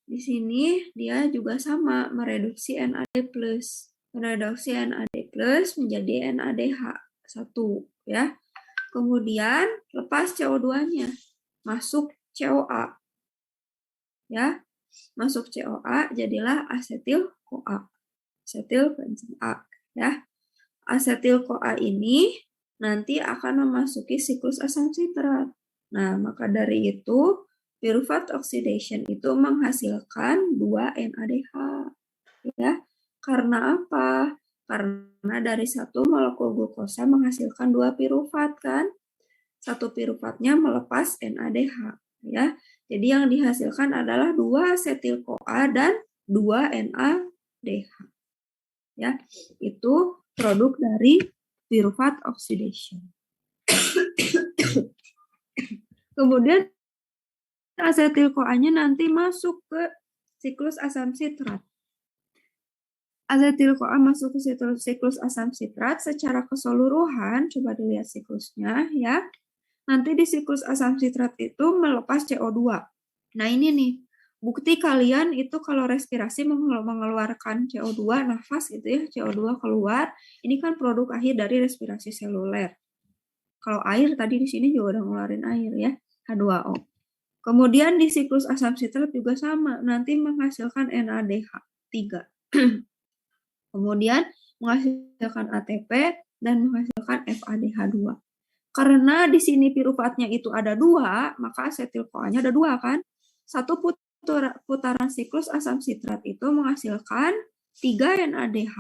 Di sini dia juga sama mereduksi NAD+. Mereduksi NAD+ menjadi NADH1 ya. Kemudian lepas CO2-nya, masuk COA. Ya. Masuk COA jadilah asetil-CoA. Asetil benzin A ya. Asetil-CoA ini nanti akan memasuki siklus asam sitrat. Nah, maka dari itu pirufat oxidation itu menghasilkan 2 NADH. Ya. Karena apa? Karena dari satu molekul glukosa menghasilkan 2 pirufat kan? Satu pirufatnya melepas NADH ya. Jadi yang dihasilkan adalah 2 asetil-CoA dan 2 NADH. Ya, itu produk dari pirufat oxidation. Kemudian asetil-CoA-nya nanti masuk ke siklus asam sitrat. Asetil-CoA masuk ke siklus asam sitrat secara keseluruhan, coba dilihat siklusnya ya. Nanti di siklus asam sitrat itu melepas CO2. Nah ini nih, bukti kalian itu kalau respirasi mengeluarkan CO2, nafas gitu ya, CO2 keluar, ini kan produk akhir dari respirasi seluler. Kalau air tadi di sini juga udah ngeluarin air ya, H2O. Kemudian di siklus asam sitrat juga sama, nanti menghasilkan NADH 3. Kemudian menghasilkan ATP dan menghasilkan FADH2. Karena di sini piruvatnya itu ada 2, maka asetil-CoA-nya ada 2 kan? Satu putaran siklus asam sitrat itu menghasilkan 3 NADH,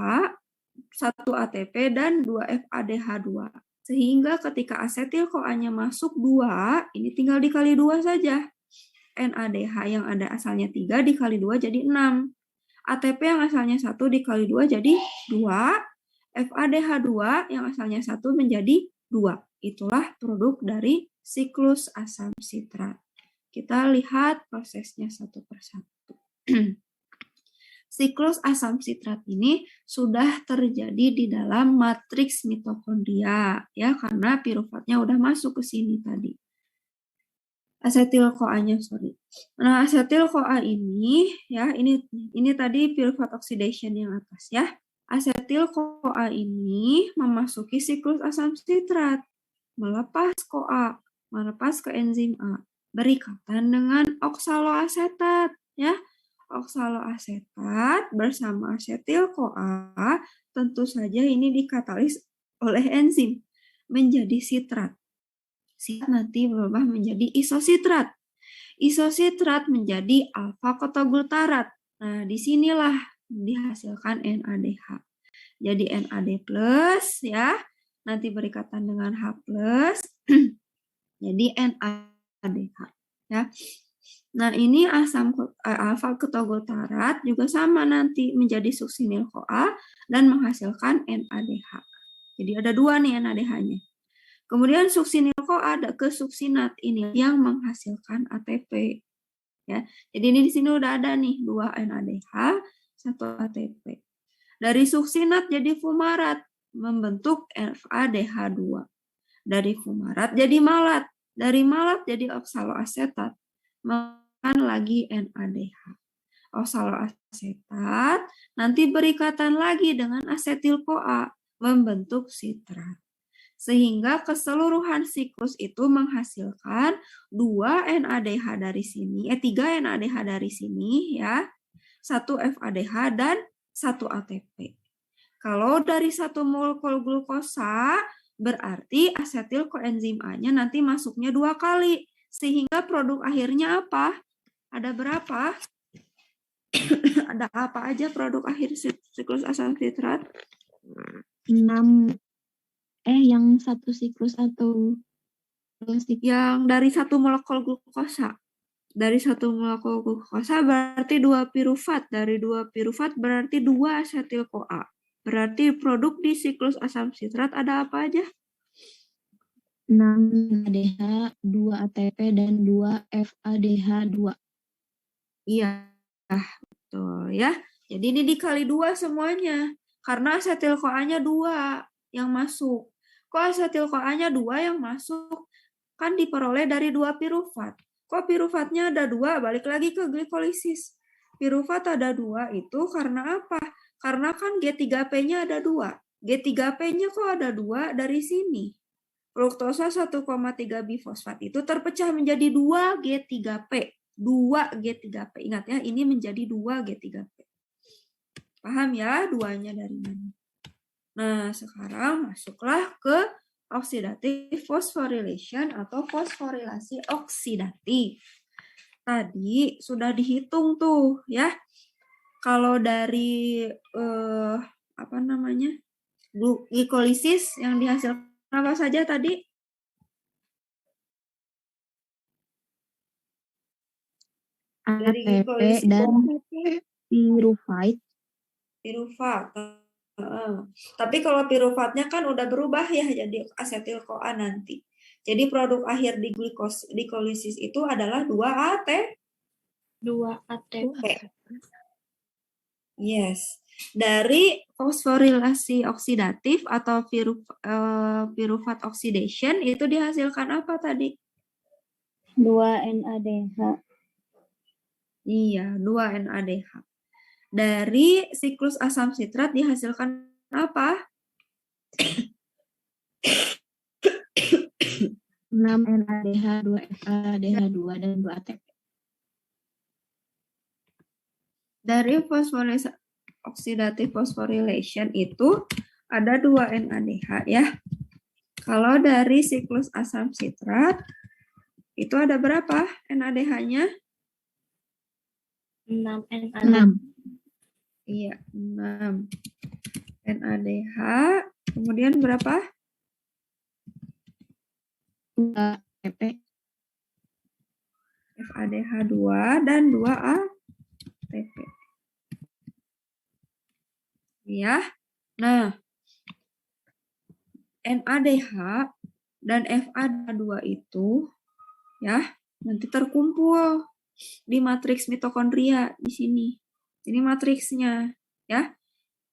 1 ATP, dan 2 FADH2. Sehingga ketika asetil-CoA-nya masuk 2, ini tinggal dikali 2 saja. NADH yang ada asalnya 3 dikali 2 jadi 6. ATP yang asalnya 1 dikali 2 jadi 2. FADH2 yang asalnya 1 menjadi 2. Itulah produk dari siklus asam sitrat. Kita lihat prosesnya satu persatu. Siklus asam sitrat ini sudah terjadi di dalam matriks mitokondria, ya, karena piruvatnya udah masuk ke sini tadi. Asetil-CoA-nya, sorry. Nah, asetil-CoA ini, ya, ini tadi piruvat oxidation yang atas, ya. Asetil-CoA ini memasuki siklus asam sitrat, melepas CoA, melepas ke enzim A, berikatan dengan oksaloasetat, ya. Oksaloasetat bersama asetil-CoA tentu saja ini dikatalis oleh enzim menjadi sitrat. Sitrat nanti berubah menjadi isositrat. Isositrat menjadi alfa-kotoglutarat. Nah, disinilah dihasilkan NADH. Jadi NAD+, ya, nanti berikatan dengan H+, jadi NADH, ya. Nah, ini asam alfa-kotoglutarat juga sama nanti menjadi suksinil-CoA dan menghasilkan NADH. Jadi ada 2 nih NADH-nya. Kemudian suksinil-CoA ada ke suksinat, ini yang menghasilkan ATP. Ya. Jadi ini di sini udah ada nih 2 NADH, 1 ATP. Dari suksinat jadi fumarat, membentuk FADH2. Dari fumarat jadi malat, dari malat jadi oksaloasetat, makan lagi NADH. Oksaloasetat nanti berikatan lagi dengan asetil-CoA, membentuk sitrat. Sehingga keseluruhan siklus itu menghasilkan 2 NADH dari sini, 3 NADH dari sini, ya, 1 FADH dan 1 ATP. Kalau dari 1 molekul glukosa, berarti asetil koenzim A-nya nanti masuknya 2 kali. Sehingga produk akhirnya apa? Ada berapa? Ada apa aja produk akhir siklus asam sitrat? 6. Yang satu siklus atau Yang dari 1 molekul glukosa. Dari 1 molekul glukosa berarti 2 piruvat. Dari 2 piruvat berarti 2 asetil-CoA. Berarti produk di siklus asam sitrat ada apa aja? 6 ADH, 2 ATP, dan 2 FADH2. Iya, betul ya. Jadi ini dikali 2 semuanya. Karena asetil-CoA-nya 2 yang masuk. Kok asetil-CoA-nya 2 yang masuk? Kan diperoleh dari 2 piruvat. Kok piruvatnya ada 2? Balik lagi ke glikolisis. Piruvat ada 2 itu karena apa? Karena kan G3P-nya ada 2. G3P-nya kok ada 2 dari sini. Fruktosa 1,3 bifosfat itu terpecah menjadi 2 G3P. 2 G3P. Ingat ya, ini menjadi 2 G3P. Paham ya, 2-nya dari mana? Nah, sekarang masuklah ke oxidative phosphorylation atau fosforilasi oksidatif. Tadi sudah dihitung tuh ya. Kalau dari glikolisis yang dihasilkan apa saja tadi? Dari ATP glikolisis dan piruvate. Piruvat. Tapi kalau piruvatnya kan udah berubah ya jadi asetil-CoA nanti. Jadi produk akhir di glikolisis itu adalah 2 ATP. Yes. Dari fosforilasi oksidatif atau piruvat oxidation itu dihasilkan apa tadi? 2 NADH. Iya, 2 NADH. Dari siklus asam sitrat dihasilkan apa? 6 NADH, 2 FADH2, dan 2 ATP. Dari oxidative phosphorylation itu ada 2 NADH ya. Kalau dari siklus asam sitrat itu ada berapa NADH-nya? 6 NAD. 6. Iya, 6 NADH. Kemudian berapa? 2 ATP. FADH2 dan 2 ATP. Ya. Nah, NADH dan FADH2 itu ya nanti terkumpul di matriks mitokondria di sini. Ini matriksnya ya.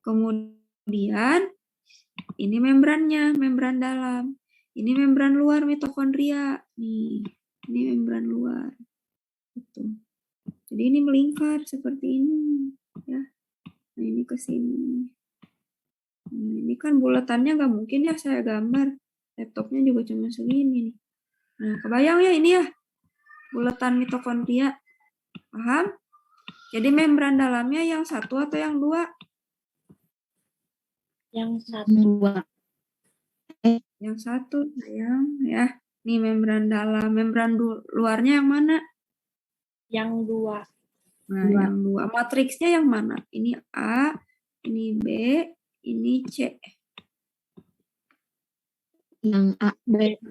Kemudian ini membrannya, membran dalam. Ini membran luar mitokondria. Nih, ini membran luar. Gitu. Jadi ini melingkar seperti ini ya. Nah, ini ke sini. Nah, ini kan bulatannya nggak mungkin ya saya gambar. Laptopnya juga cuma segini nih. Nah, kebayang ya ini ya. Bulatan mitokondria. Paham? Jadi membran dalamnya yang satu atau yang dua? Yang 1. 2. Yang satu, sayang ya. Nih membran dalam, membran luarnya yang mana? Yang 2. Nah, yang dua. Matriksnya yang mana? Ini A, ini B, ini C. Yang A. B.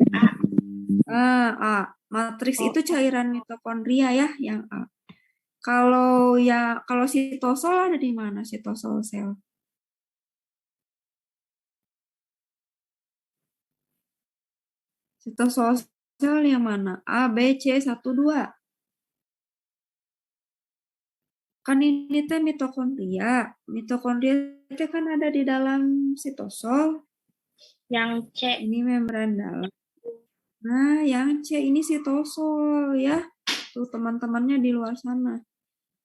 A. Matriks itu cairan mitokondria ya, yang A. Kalau sitosol ada di mana sitosol sel? Sitosol sel yang mana? A, B, C, 1, 2. Kan ini teh mitokondria. Mitokondria itu kan ada di dalam sitosol. Yang C. Ini membran dalam. Nah, yang C ini sitosol ya. Tuh teman-temannya di luar sana.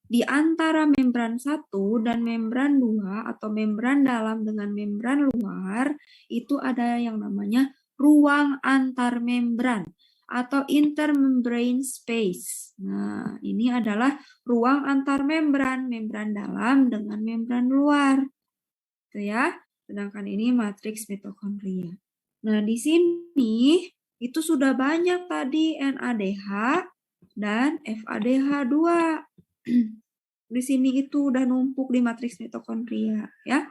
Di antara membran 1 dan membran 2 atau membran dalam dengan membran luar itu ada yang namanya ruang antar membran atau intermembrane space. Nah, ini adalah ruang antar membran, membran dalam dengan membran luar. Itu ya. Sedangkan ini matriks mitokondria. Nah, di sini itu sudah banyak tadi NADH dan FADH2. Di sini itu udah numpuk di matriks mitokondria ya.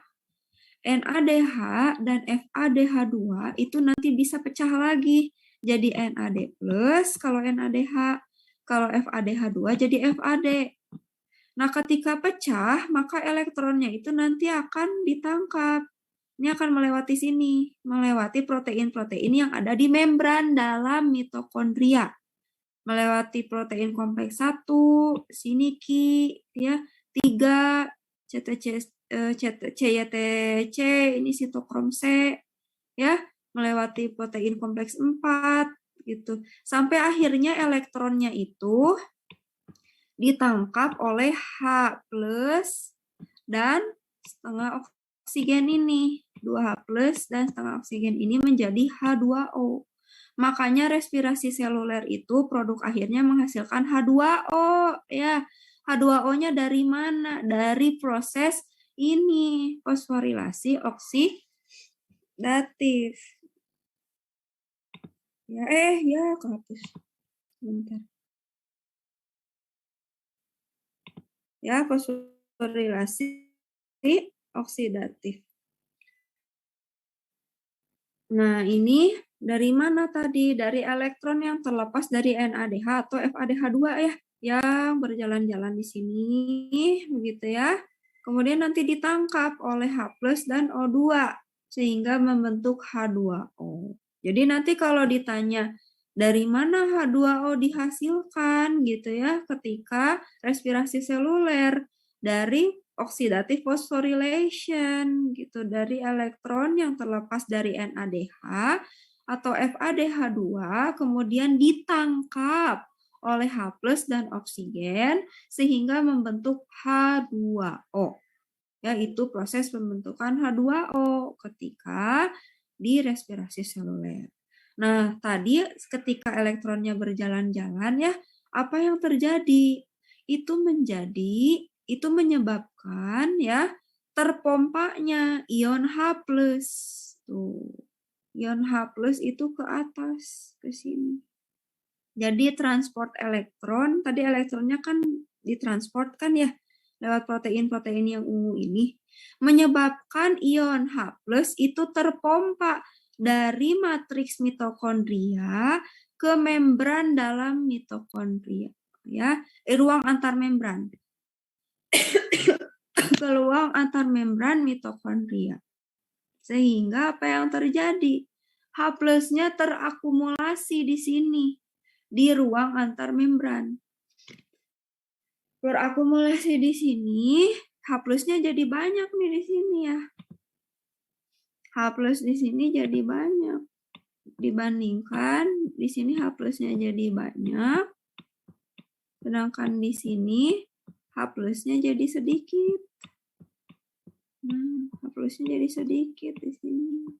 NADH dan FADH2 itu nanti bisa pecah lagi jadi NAD plus kalau NADH, kalau FADH2 jadi FAD. Nah, ketika pecah, maka elektronnya itu nanti akan ditangkap. Ini akan melewati sini, melewati protein-protein yang ada di membran dalam mitokondria. Melewati protein kompleks 1, sini Ki, ya, 3, CYTC, ini sitokrom C, ya, melewati protein kompleks 4, gitu. Sampai akhirnya elektronnya itu ditangkap oleh H plus dan setengah oksigen ini. 2H plus dan setengah oksigen ini menjadi H2O. Makanya respirasi seluler itu produk akhirnya menghasilkan H2O. Ya, H2O-nya dari mana? Dari proses ini, fosforilasi oksidatif. Ya, kehapus. Bentar. Ya, fosforilasi oksidatif. Nah, ini dari mana tadi? Dari elektron yang terlepas dari NADH atau FADH2 ya, yang berjalan-jalan di sini, begitu ya. Kemudian nanti ditangkap oleh H+ dan O2, sehingga membentuk H2O. Jadi nanti kalau ditanya, dari mana H2O dihasilkan gitu ya, ketika respirasi seluler, dari oxidative phosphorylation gitu, dari elektron yang terlepas dari NADH atau FADH2 kemudian ditangkap oleh H+ dan oksigen sehingga membentuk H2O. Yaitu proses pembentukan H2O ketika di respirasi seluler. Nah, tadi ketika elektronnya berjalan-jalan ya, apa yang terjadi? Itu menyebabkan ya terpompanya ion H+. Tuh. Ion H+ itu ke atas ke sini. Jadi transport elektron, tadi elektronnya kan ditransport kan ya lewat protein-protein yang ungu ini, menyebabkan ion H+ itu terpompa dari matriks mitokondria ke membran dalam mitokondria, ya, ruang antar membran. Ke ruang antar membran mitokondria. Sehingga apa yang terjadi? H+-nya terakumulasi di sini di ruang antar membran. Berakumulasi di sini, H+-nya jadi banyak nih di sini ya. H+ di sini jadi banyak. Dibandingkan di sini H+-nya jadi banyak. Sedangkan di sini H+-nya jadi sedikit. H+-nya jadi sedikit di sini.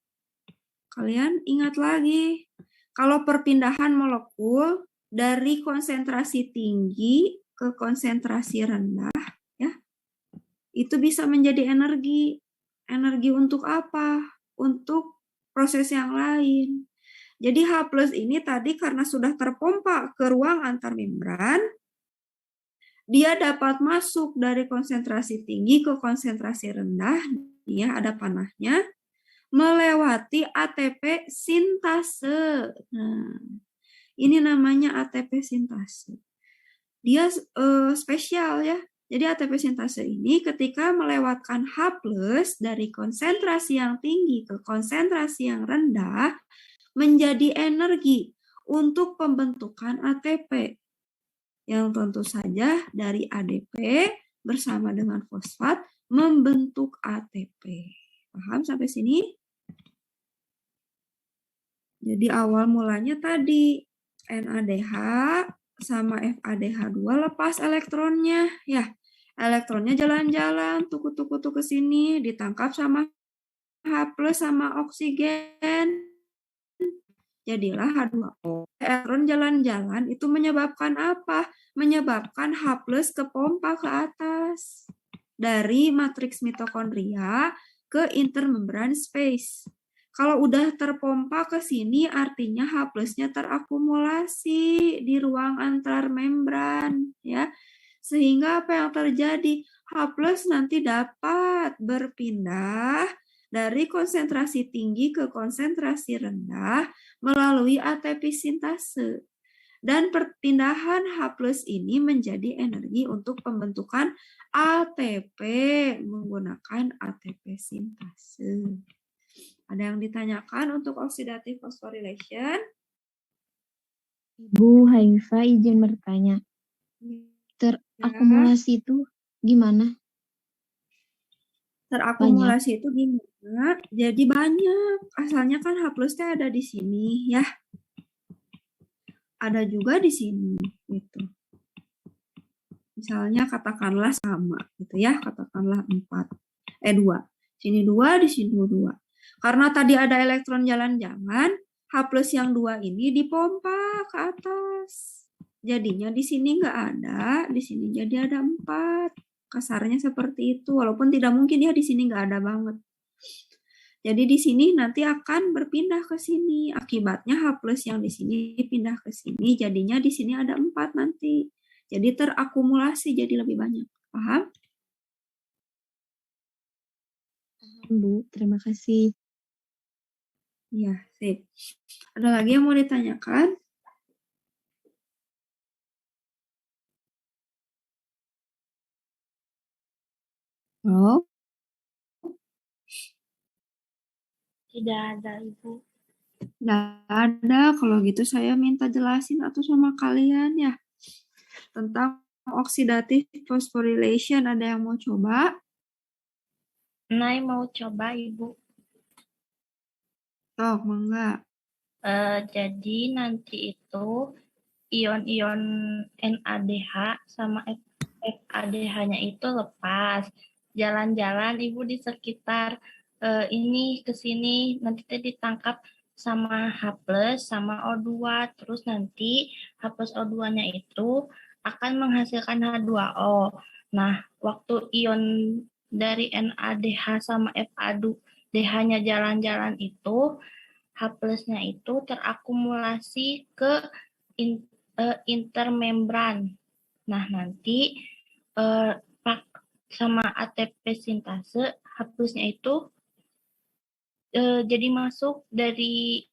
Kalian ingat lagi, kalau perpindahan molekul dari konsentrasi tinggi ke konsentrasi rendah, ya, itu bisa menjadi energi. Energi untuk apa? Untuk proses yang lain. Jadi H+ ini tadi karena sudah terpompa ke ruang antar membran, dia dapat masuk dari konsentrasi tinggi ke konsentrasi rendah, ya ada panahnya, melewati ATP sintase. Nah, ini namanya ATP sintase. Dia spesial ya. Jadi ATP sintase ini ketika melewatkan H+ dari konsentrasi yang tinggi ke konsentrasi yang rendah menjadi energi untuk pembentukan ATP. Yang tentu saja dari ADP bersama dengan fosfat membentuk ATP. Paham sampai sini? Jadi awal mulanya tadi NADH sama FADH2 lepas elektronnya. Ya, elektronnya jalan-jalan, tuku-tuku ke sini, ditangkap sama H+ sama oksigen. Jadilah H2O. Elektron jalan-jalan itu menyebabkan apa? Menyebabkan H+ kepompa ke atas. Dari matriks mitokondria ke intermembran space. Kalau udah terpompa ke sini artinya H+-nya terakumulasi di ruang antar membran ya. Sehingga apa yang terjadi? H+ nanti dapat berpindah dari konsentrasi tinggi ke konsentrasi rendah melalui ATP sintase. Dan perpindahan H+ ini menjadi energi untuk pembentukan ATP menggunakan ATP sintase. Ada yang ditanyakan untuk oxidative phosphorylation? Ibu Haifa izin bertanya. Terakumulasi itu gimana? Terakumulasi itu gimana? Jadi banyak. Asalnya kan H+-nya ada di sini ya. Ada juga di sini gitu. Misalnya katakanlah sama gitu ya, katakanlah 2. Sini 2, di sini 2. Karena tadi ada elektron jalan-jalan, H+ yang 2 ini dipompa ke atas. Jadinya di sini nggak ada, di sini jadi ada 4. Kasarnya seperti itu, walaupun tidak mungkin ya di sini nggak ada banget. Jadi di sini nanti akan berpindah ke sini. Akibatnya H+ yang di sini pindah ke sini, jadinya di sini ada 4 nanti. Jadi terakumulasi jadi lebih banyak. Paham? Bu, terima kasih. Ya, sip. Ada lagi yang mau ditanyakan? Oh, Tidak ada, Ibu. nggak ada. Kalau gitu saya minta jelasin atau sama kalian ya. Tentang oxidative phosphorylation, ada yang mau coba? Nay mau coba, Ibu. Toh, mangga. Jadi nanti itu ion-ion NADH sama FADH-nya itu lepas. Jalan-jalan Ibu di sekitar ini ke sini nanti ditangkap sama H plus sama O2. Terus nanti H plus O2-nya itu akan menghasilkan H2O. Nah, waktu ion dari NADH sama FADH-nya jalan-jalan itu, H plus-nya itu terakumulasi ke intermembran. Nah, nanti sama ATP sintase, H plus-nya itu jadi masuk dari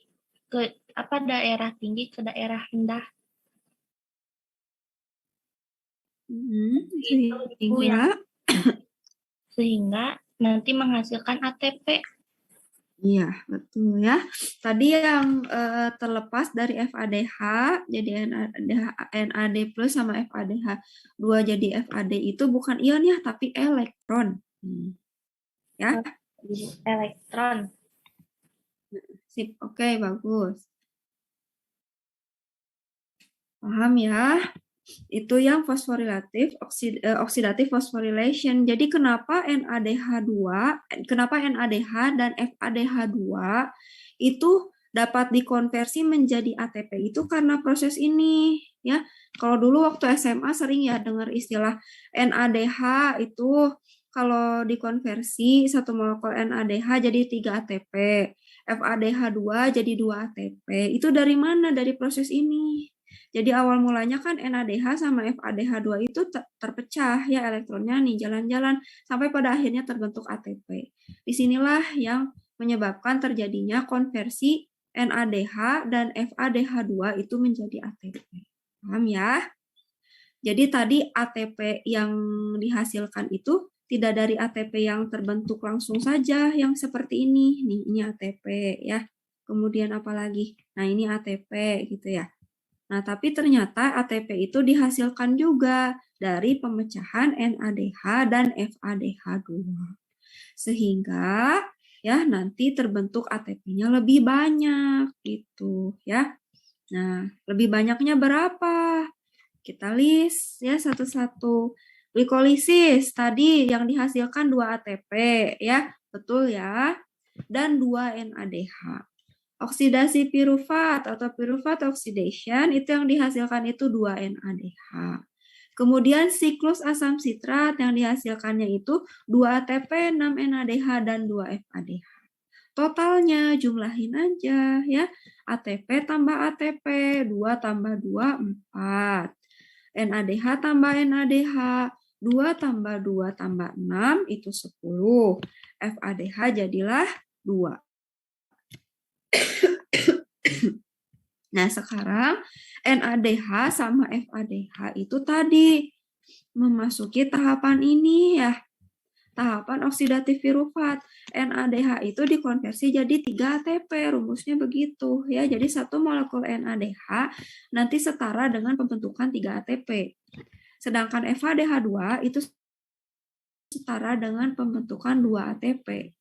ke daerah tinggi ke daerah rendah. Itu yang sehingga nanti menghasilkan ATP. Iya, betul ya. Tadi yang terlepas dari FADH, jadi NAD plus sama FADH2 jadi FAD itu bukan ion ya, tapi elektron. Ya. Elektron. Sip, oke, bagus. Paham ya? Itu yang fosforilatif, oxidative phosphorylation. Jadi kenapa NADH dan FADH2 itu dapat dikonversi menjadi ATP itu karena proses ini ya. Kalau dulu waktu SMA sering ya dengar istilah NADH itu kalau dikonversi satu molekul NADH jadi 3 ATP, FADH2 jadi 2 ATP. Itu dari mana? Dari proses ini. Jadi awal mulanya kan NADH sama FADH2 itu terpecah ya elektronnya nih jalan-jalan sampai pada akhirnya terbentuk ATP. Disinilah yang menyebabkan terjadinya konversi NADH dan FADH2 itu menjadi ATP. Paham ya? Jadi tadi ATP yang dihasilkan itu tidak dari ATP yang terbentuk langsung saja yang seperti ini. Nih, ini ATP ya. Kemudian apa lagi? Nah, ini ATP gitu ya. Nah, tapi ternyata ATP itu dihasilkan juga dari pemecahan NADH dan FADH2. Sehingga ya nanti terbentuk ATP-nya lebih banyak gitu ya. Nah, lebih banyaknya berapa? Kita list ya satu-satu. Glikolisis tadi yang dihasilkan 2 ATP ya, betul ya. Dan 2 NADH. Oksidasi pirufat atau pirufat oxidation itu yang dihasilkan itu 2 NADH. Kemudian siklus asam sitrat yang dihasilkannya itu 2 ATP, 6 NADH dan 2 FADH. Totalnya jumlahin aja ya. ATP tambah ATP, 2 tambah 2 4. NADH tambah NADH, 2 tambah 2 tambah 6 itu 10. FADH jadilah 2. Nah, sekarang NADH sama FADH itu tadi memasuki tahapan ini ya. Tahapan oksidatif pirufat. NADH itu dikonversi jadi 3 ATP, rumusnya begitu ya. Jadi satu molekul NADH nanti setara dengan pembentukan 3 ATP. Sedangkan FADH2 itu setara dengan pembentukan 2 ATP.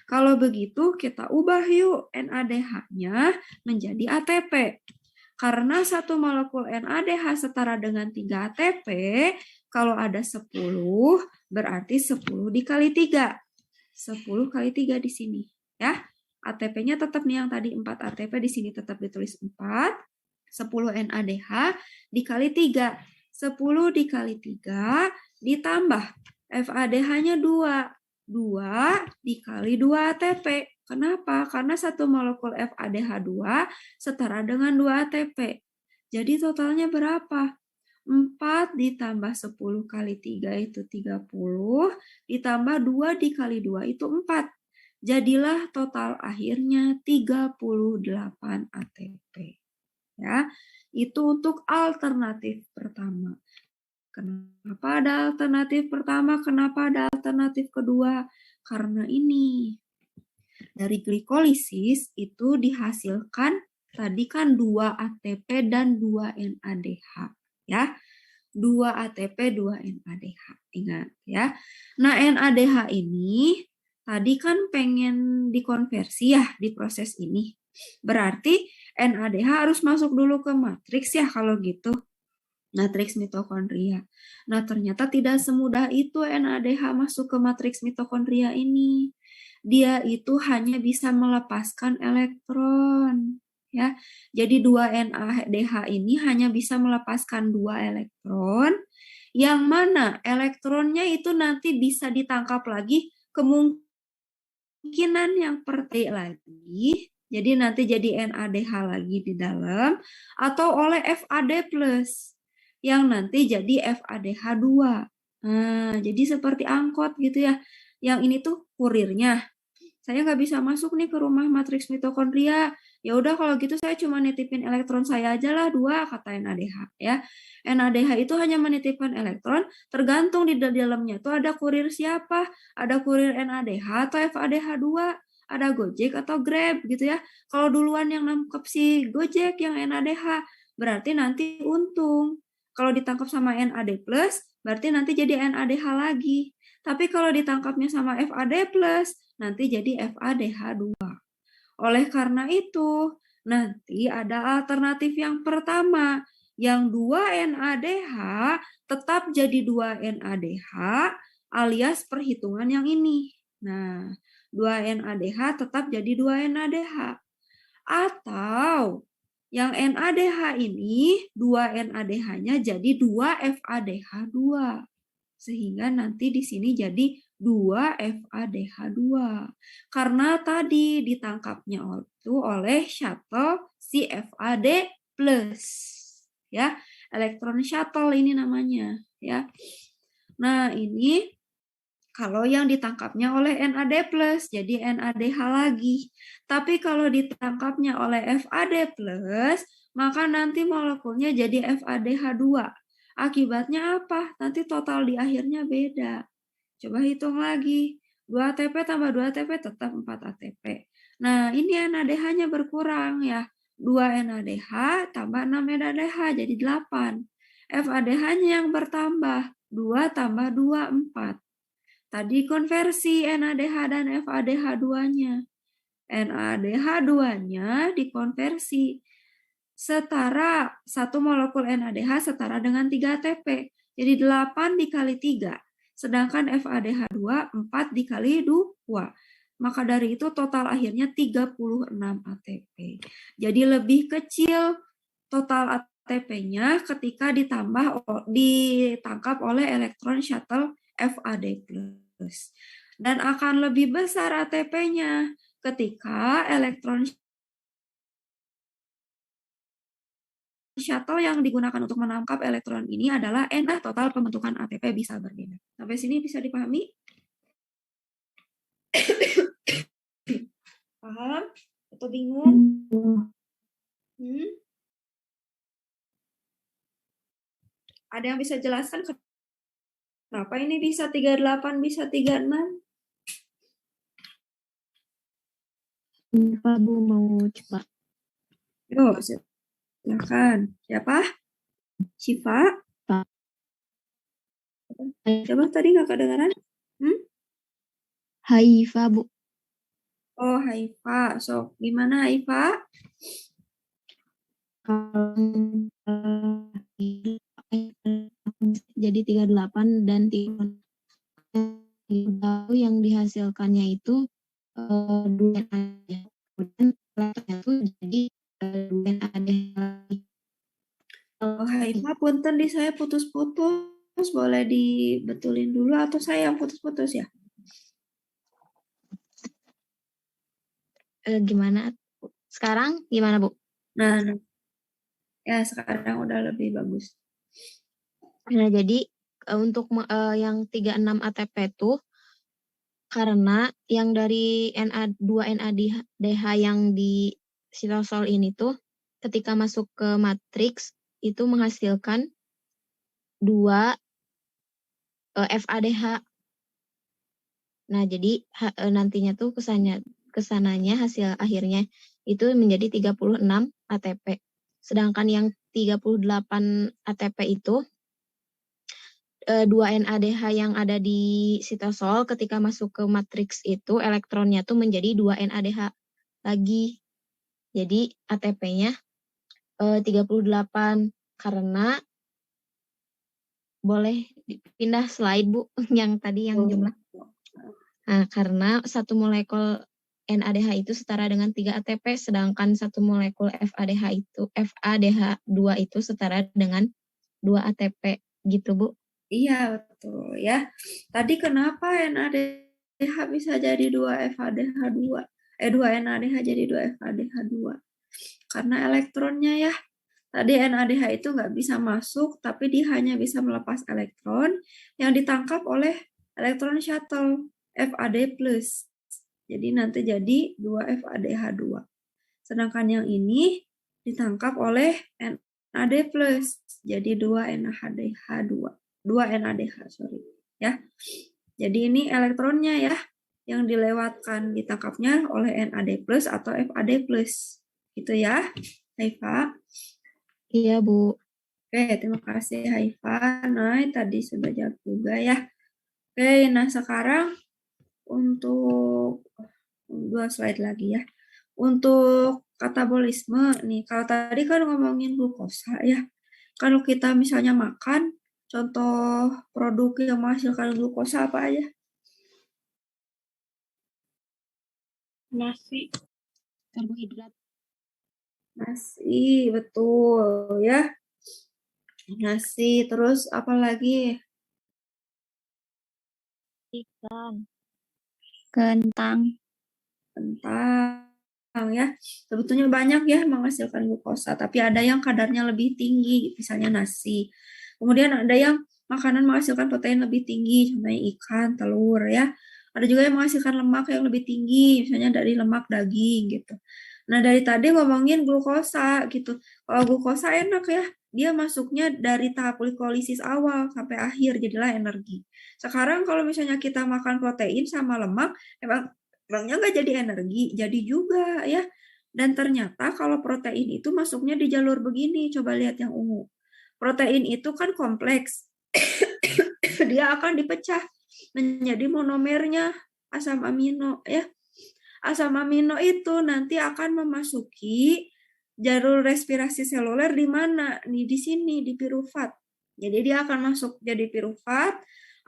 Kalau begitu kita ubah yuk NADH-nya menjadi ATP. Karena satu molekul NADH setara dengan 3 ATP, kalau ada 10 berarti 10 dikali 3. 10 kali 3 di sini ya. ATP-nya tetap nih yang tadi 4 ATP di sini tetap ditulis 4. 10 NADH dikali 3. 10 dikali 3 ditambah FADH-nya 2. 2 dikali 2 ATP. Kenapa? Karena satu molekul FADH2 setara dengan 2 ATP. Jadi totalnya berapa? 4 ditambah 10 kali 3 itu 30, ditambah 2 dikali 2 itu 4. Jadilah total akhirnya 38 ATP. Ya, itu untuk alternatif pertama. Kenapa ada alternatif pertama? Kenapa ada alternatif kedua? Karena ini. Dari glikolisis itu dihasilkan tadi kan 2 ATP dan 2 NADH. Ya, 2 ATP, 2 NADH. Ingat ya. Nah, NADH ini tadi kan pengen dikonversi ya di proses ini. Berarti NADH harus masuk dulu ke matriks ya kalau gitu. Matriks mitokondria. Nah, ternyata tidak semudah itu NADH masuk ke matriks mitokondria ini. dia itu hanya bisa melepaskan elektron. Ya, jadi 2NADH ini hanya bisa melepaskan 2 elektron, yang mana elektronnya itu nanti bisa ditangkap lagi kemungkinan yang lagi, jadi nanti jadi NADH lagi di dalam, atau oleh FAD+, yang nanti jadi FADH2. Nah, jadi seperti angkot gitu ya. Yang ini tuh kurirnya. Saya nggak bisa masuk nih ke rumah matriks mitokondria. Ya udah kalau gitu saya cuma nitipin elektron saya aja lah 2, kata NADH ya. NADH itu hanya menitipkan elektron, tergantung di dalamnya tuh ada kurir siapa. Ada kurir NADH atau FADH2, ada Gojek atau Grab gitu ya. Kalau duluan yang nangkep si Gojek yang NADH, berarti nanti untung. Kalau ditangkap sama NAD+, berarti nanti jadi NADH lagi. Tapi kalau ditangkapnya sama FAD+, nanti jadi FADH2. Oleh karena itu, nanti ada alternatif yang pertama, yang 2NADH tetap jadi 2NADH alias perhitungan yang ini. Nah, 2NADH tetap jadi 2NADH. Atau yang NADH ini 2NADH-nya jadi 2FADH2. Sehingga nanti di sini jadi 2FADH2. Karena tadi ditangkapnya itu oleh shuttle si FAD+. Ya, elektron shuttle ini namanya, ya. Nah, ini kalau yang ditangkapnya oleh NAD+, jadi NADH lagi. Tapi kalau ditangkapnya oleh FAD+, maka nanti molekulnya jadi FADH2. Akibatnya apa? Nanti total di akhirnya beda. Coba hitung lagi. 2 ATP tambah 2 ATP tetap 4 ATP. Nah, ini NADH-nya berkurang ya. 2 NADH tambah 6 NADH jadi 8. FADH-nya yang bertambah. 2 tambah 2, 4. Tadi konversi NADH dan FADH2-nya. NADH2-nya dikonversi. Setara, satu molekul NADH setara dengan 3 ATP. Jadi 8 dikali 3. Sedangkan FADH2 4 dikali 2. Maka dari itu total akhirnya 36 ATP. Jadi lebih kecil total ATP-nya ketika ditangkap oleh elektron shuttle FAD+. Dan akan lebih besar ATP-nya ketika elektron shuttle yang digunakan untuk menangkap elektron ini adalah Na, total pembentukan ATP bisa berbeda. Sampai sini bisa dipahami? Paham? Atau bingung? Ada yang bisa jelaskan kenapa ini bisa 38, bisa 36? Pak Bu mau coba. Yuk, silakan. Siapa? Syifa? Pak. Coba tadi nggak kedengaran? Haifa Bu. Oh, Haifa. So, gimana Haifa? Jadi 38 dan 3 yang dihasilkannya itu 2 aja. Kemudian itu jadi 2 ada. Oh, Haifa, punten di saya putus-putus. Boleh dibetulin dulu atau saya yang putus-putus ya? Gimana? Sekarang gimana Bu? Nah, ya sekarang udah lebih bagus. Nah, jadi untuk yang 36 ATP itu karena yang dari 2 NADH yang di sitosol ini tuh ketika masuk ke matriks itu menghasilkan 2 FADH. Nah, jadi nantinya tuh kesananya hasil akhirnya itu menjadi 36 ATP. Sedangkan yang 38 ATP itu 2 NADH yang ada di sitosol ketika masuk ke matriks itu elektronnya tuh menjadi 2 NADH lagi. Jadi ATP-nya 38 karena boleh dipindah slide Bu yang tadi yang jumlah. Nah, karena satu molekul NADH itu setara dengan 3 ATP, sedangkan satu molekul FADH2 itu setara dengan 2 ATP. Gitu, Bu. Iya, betul ya. Tadi kenapa NADH bisa jadi 2 FADH2? 2 NADH jadi 2 FADH2. Karena elektronnya ya. Tadi NADH itu nggak bisa masuk, tapi dia hanya bisa melepas elektron yang ditangkap oleh elektron shuttle FAD+. Jadi nanti jadi 2 FADH2. Sedangkan yang ini ditangkap oleh NAD+. Jadi 2 NADH2. 2 NADH, sorry. Ya. Jadi ini elektronnya ya yang dilewatkan ditangkapnya oleh NAD+ atau FAD+. Gitu ya, Haifa. Iya, Bu. Oke, terima kasih Haifa. Nah, tadi sudah jawab juga ya. Oke, nah sekarang untuk 2 slide lagi ya. Untuk katabolisme nih, kalau tadi kan ngomongin glukosa ya. Kalau kita misalnya makan, contoh produk yang menghasilkan glukosa apa aja? Nasi. Karbohidrat. Nasi, betul ya. Nasi, terus apa lagi? Ikan. Kentang. Kentang ya. Sebetulnya banyak ya menghasilkan glukosa, tapi ada yang kadarnya lebih tinggi, misalnya nasi. Kemudian ada yang makanan menghasilkan protein lebih tinggi, contohnya ikan, telur ya. Ada juga yang menghasilkan lemak yang lebih tinggi, misalnya dari lemak daging gitu. Nah, dari tadi ngomongin glukosa gitu. Kalau glukosa enak ya, dia masuknya dari tahap glikolisis awal sampai akhir, jadilah energi. Sekarang kalau misalnya kita makan protein sama lemak, emangnya nggak jadi energi, jadi juga ya. Dan ternyata kalau protein itu masuknya di jalur begini, coba lihat yang ungu. Protein itu kan kompleks, dia akan dipecah menjadi monomernya asam amino ya. Asam amino itu nanti akan memasuki jalur respirasi seluler di mana? Nih di sini di pirufat. Jadi dia akan masuk jadi pirufat,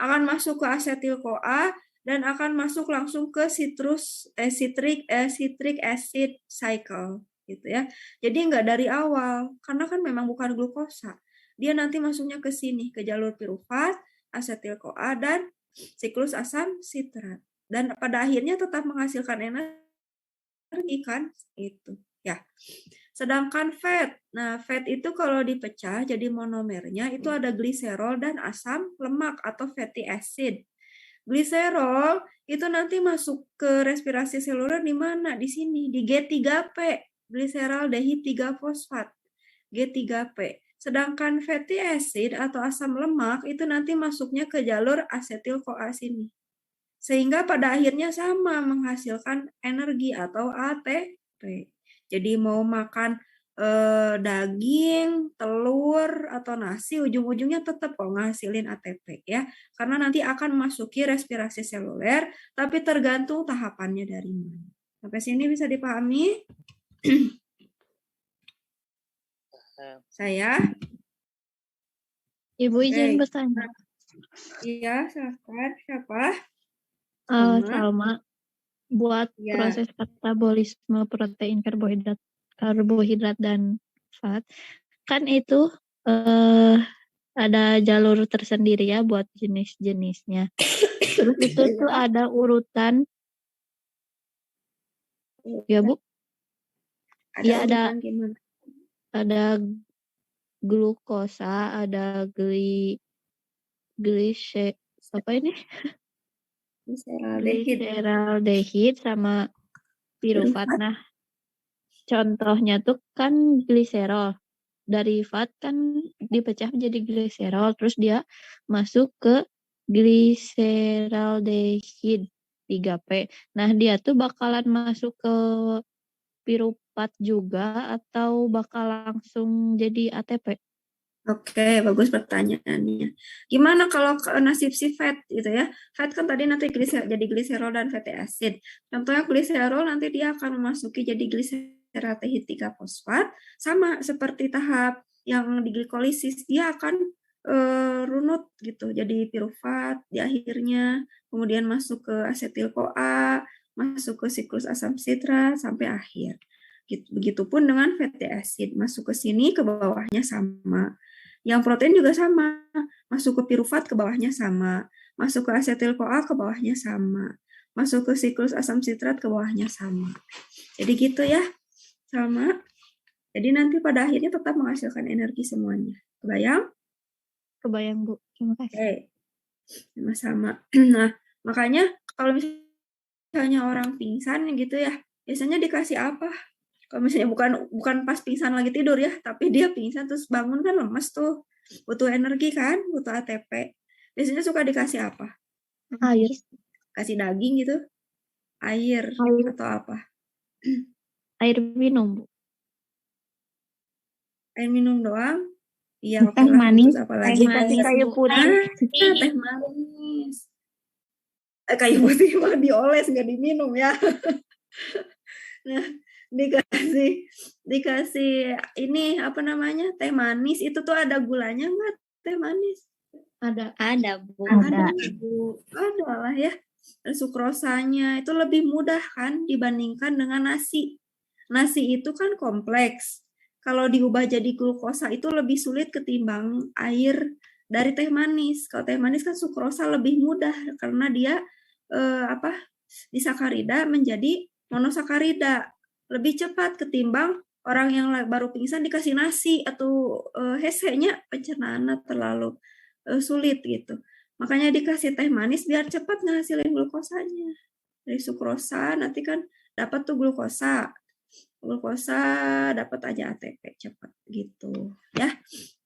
akan masuk ke asetil-CoA dan akan masuk langsung ke citric acid cycle gitu ya. Jadi nggak dari awal karena kan memang bukan glukosa. Dia nanti masuknya ke sini ke jalur pirufat, asetil-CoA dan siklus asam sitrat. Dan pada akhirnya tetap menghasilkan energi kan itu ya. Sedangkan fat, nah fat itu kalau dipecah jadi monomernya itu ada gliserol dan asam lemak atau fatty acid. Gliserol itu nanti masuk ke respirasi seluler di mana? Di sini di G3P, gliseraldehid 3 fosfat. G3P. Sedangkan fatty acid atau asam lemak itu nanti masuknya ke jalur asetil-CoA sini. Sehingga pada akhirnya sama menghasilkan energi atau ATP. Jadi mau makan daging, telur, atau nasi, ujung-ujungnya tetap kok ngasilin ATP ya. Karena nanti akan memasuki respirasi seluler, tapi tergantung tahapannya dari mana. Sampai sini bisa dipahami? Saya? Ibu izin Oke. bertanya. Iya, silakan. Siapa? Salma, buat Ya. proses katabolisme protein, karbohidrat dan fat, kan itu ada jalur tersendiri ya buat jenis-jenisnya. Terus itu tuh ada urutan, ya Bu? Ya Urutan gimana? ada glukosa, ada apa ini? Gliseraldehid sama pirufat. Nah, contohnya tuh kan gliserol. Dari fat kan dipecah menjadi gliserol, terus dia masuk ke gliseraldehid 3P. Nah, dia tuh bakalan masuk ke pirufat juga atau bakal langsung jadi ATP? Oke, bagus pertanyaannya. Gimana kalau nasib si fat gitu ya? Fat kan tadi nanti jadi gliserol dan fatty acid. Contohnya gliserol nanti dia akan memasuki jadi gliseraldehid 3 fosfat, sama seperti tahap yang di glikolisis, dia akan runut gitu, jadi pirufat di akhirnya, kemudian masuk ke asetil-CoA, masuk ke siklus asam sitrat sampai akhir. Begitupun dengan fatty acid, masuk ke sini ke bawahnya sama. Yang protein juga sama, masuk ke pirufat ke bawahnya sama, masuk ke asetil-CoA ke bawahnya sama, masuk ke siklus asam sitrat ke bawahnya sama. Jadi gitu ya, sama. Jadi nanti pada akhirnya tetap menghasilkan energi semuanya. Kebayang? Kebayang, Bu. Terima kasih. Oke, sama-sama. Nah, makanya kalau misalnya orang pingsan gitu ya, biasanya dikasih apa? Kalau misalnya bukan pas pingsan lagi tidur ya, tapi dia pingsan terus bangun kan lemes tuh, butuh energi kan, butuh ATP. Biasanya suka dikasih apa? Air. Kasih daging gitu, air Air. atau apa? Air minum, Bu. Air minum doang? Iya, oke Teh lah. manis. Terus apa Teh lagi? manis, kayu putih. Teh manis. Kayu putih mah dioles nggak diminum ya. Nah, dikasih ini apa namanya, teh manis itu tuh ada gulanya nggak teh manis? Ada, Bu. Ada lah ya. Dan sukrosanya itu lebih mudah kan dibandingkan dengan nasi. Nasi itu kan kompleks. Kalau diubah jadi glukosa itu lebih sulit ketimbang air dari teh manis. Kalau teh manis kan sukrosa lebih mudah karena dia disakarida menjadi monosakarida. Lebih cepat ketimbang orang yang baru pingsan dikasih nasi atau hesenya pencernaannya terlalu sulit gitu. Makanya dikasih teh manis biar cepat ngehasilin glukosanya. Dari sukrosa nanti kan dapat tuh glukosa dapat aja ATP cepat gitu ya.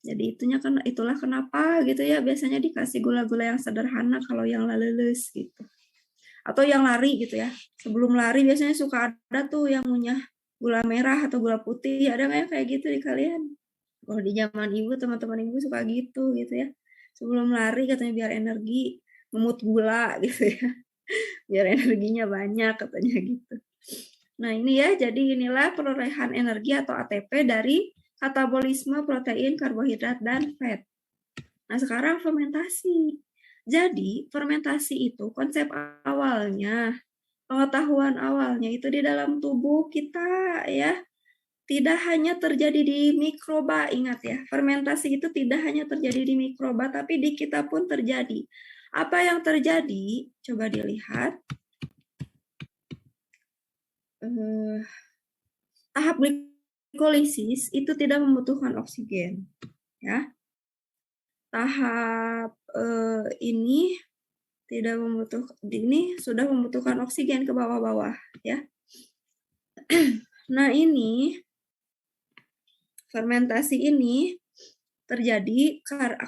Jadi itulah kenapa gitu ya biasanya dikasih gula-gula yang sederhana kalau yang leles gitu. Atau yang lari gitu ya. Sebelum lari biasanya suka ada tuh yang ngunyah gula merah atau gula putih. Ada nggak kayak gitu di kalian? Kalau di zaman ibu, teman-teman ibu suka gitu ya. Sebelum lari katanya biar energi, ngemut gula gitu ya. Biar energinya banyak katanya gitu. Nah ini ya, jadi inilah perolehan energi atau ATP dari katabolisme protein, karbohidrat, dan fat. Nah sekarang fermentasi. Jadi fermentasi itu konsep awalnya, pengetahuan awalnya itu di dalam tubuh kita ya. Tidak hanya terjadi di mikroba, ingat ya. Fermentasi itu tidak hanya terjadi di mikroba, tapi di kita pun terjadi. Apa yang terjadi? Coba dilihat. Tahap glikolisis itu tidak membutuhkan oksigen. Ya. Tahap ini tidak membutuhkan, ini sudah membutuhkan oksigen ke bawah-bawah ya. Nah ini fermentasi ini terjadi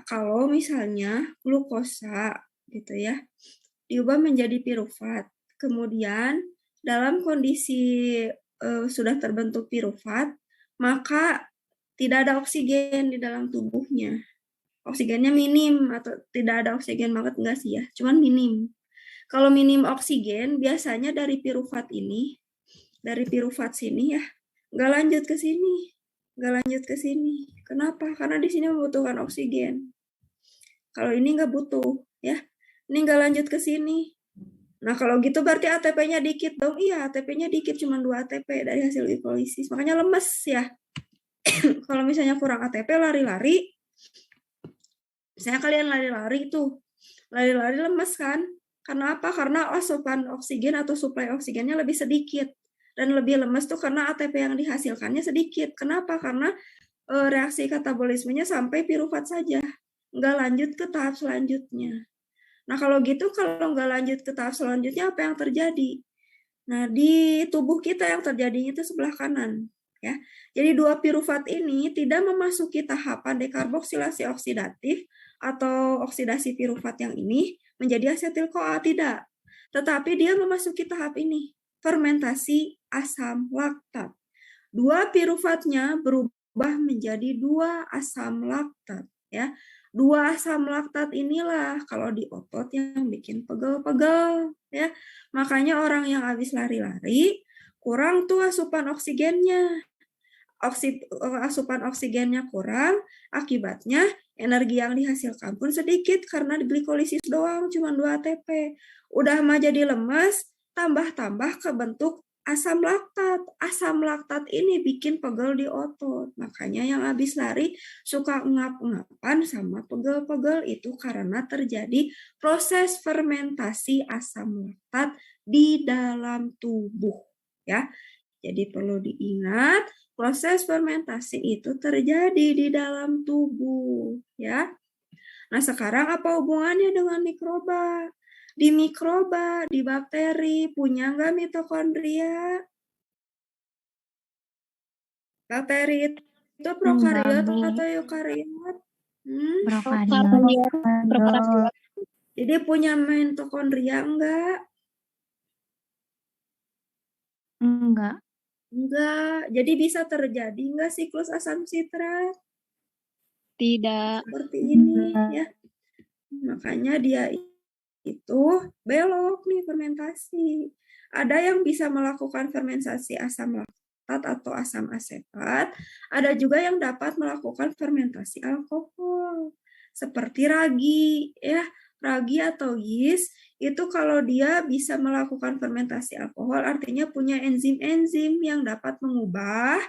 kalau misalnya glukosa gitu ya diubah menjadi pirufat, kemudian dalam kondisi sudah terbentuk pirufat maka tidak ada oksigen di dalam tubuhnya. Oksigennya minim atau tidak ada oksigen banget enggak sih ya, cuman minim. Kalau minim oksigen biasanya dari pirufat ini, dari pirufat sini ya, nggak lanjut ke sini. Kenapa? Karena di sini membutuhkan oksigen. Kalau ini nggak butuh ya, ini nggak lanjut ke sini. Nah kalau gitu berarti ATP-nya dikit dong. Iya, ATP-nya dikit, cuma 2 ATP dari hasil glikolisis. Makanya lemes ya. Kalau misalnya kurang ATP lari-lari, misalnya kalian lari-lari tuh, lari-lari lemes kan? Karena apa? Karena asupan oksigen atau suplai oksigennya lebih sedikit. Dan lebih lemes tuh karena ATP yang dihasilkannya sedikit. Kenapa? Karena reaksi katabolismenya sampai pirufat saja. Nggak lanjut ke tahap selanjutnya. Nah kalau gitu, kalau nggak lanjut ke tahap selanjutnya, apa yang terjadi? Nah di tubuh kita yang terjadinya itu sebelah kanan. Ya. Jadi dua pirufat ini tidak memasuki tahapan dekarboksilasi oksidatif atau oksidasi pirufat yang ini menjadi asetil-CoA, tidak. Tetapi dia memasuki tahap ini, fermentasi asam laktat. Dua piruvatnya berubah menjadi 2 asam laktat ya. 2 asam laktat inilah kalau di otot yang bikin pegel-pegel ya. Makanya orang yang habis lari-lari kurang tuh asupan oksigennya. Asupan oksigennya kurang, akibatnya Energi yang dihasilkan pun sedikit karena glikolisis doang, cuma 2 ATP. Udah mah jadi lemes, tambah-tambah ke bentuk asam laktat. Asam laktat ini bikin pegel di otot. Makanya yang habis lari suka ngap-ngapan sama pegel-pegel itu karena terjadi proses fermentasi asam laktat di dalam tubuh. Ya, jadi perlu diingat, proses fermentasi itu terjadi di dalam tubuh, ya. Nah, sekarang apa hubungannya dengan mikroba? Di mikroba, di bakteri, punya nggak mitokondria? Bakteri itu prokariot atau eukariot? Prokariot. Prokariot. Jadi punya mitokondria enggak? Enggak. Enggak. Jadi bisa terjadi enggak siklus asam sitrat? Tidak. Seperti ini, ya. Makanya dia itu belok nih fermentasi. Ada yang bisa melakukan fermentasi asam laktat atau asam asetat, ada juga yang dapat melakukan fermentasi alkohol. Seperti ragi, ya. Ragi atau yeast itu kalau dia bisa melakukan fermentasi alkohol artinya punya enzim-enzim yang dapat mengubah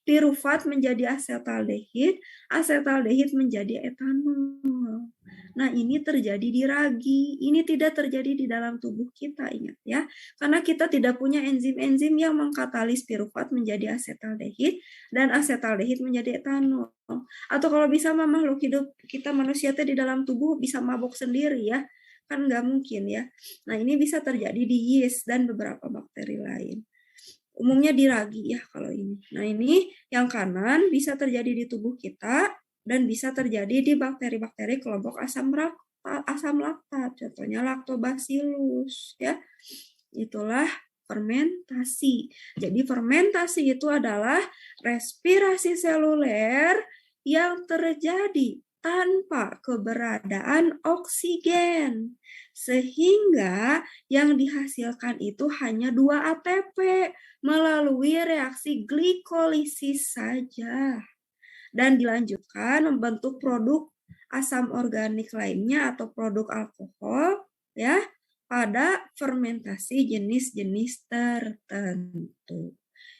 pirufat menjadi asetaldehid, asetaldehid menjadi etanol. Nah, ini terjadi di ragi. Ini tidak terjadi di dalam tubuh kita, ingat ya. Karena kita tidak punya enzim-enzim yang mengkatalis pirufat menjadi asetaldehid dan asetaldehid menjadi etanol. Atau kalau bisa makhluk hidup kita manusia di dalam tubuh bisa mabok sendiri ya. Kan nggak mungkin ya. Nah, ini bisa terjadi di yeast dan beberapa bakteri lain. Umumnya di ragi ya kalau ini. Nah, ini yang kanan bisa terjadi di tubuh kita dan bisa terjadi di bakteri-bakteri kelompok asam laktat, contohnya lactobacillus ya. Itulah fermentasi. Jadi fermentasi itu adalah respirasi seluler yang terjadi tanpa keberadaan oksigen. Sehingga yang dihasilkan itu hanya 2 ATP melalui reaksi glikolisis saja. Dan dilanjutkan membentuk produk asam organik lainnya atau produk alkohol ya pada fermentasi jenis-jenis tertentu.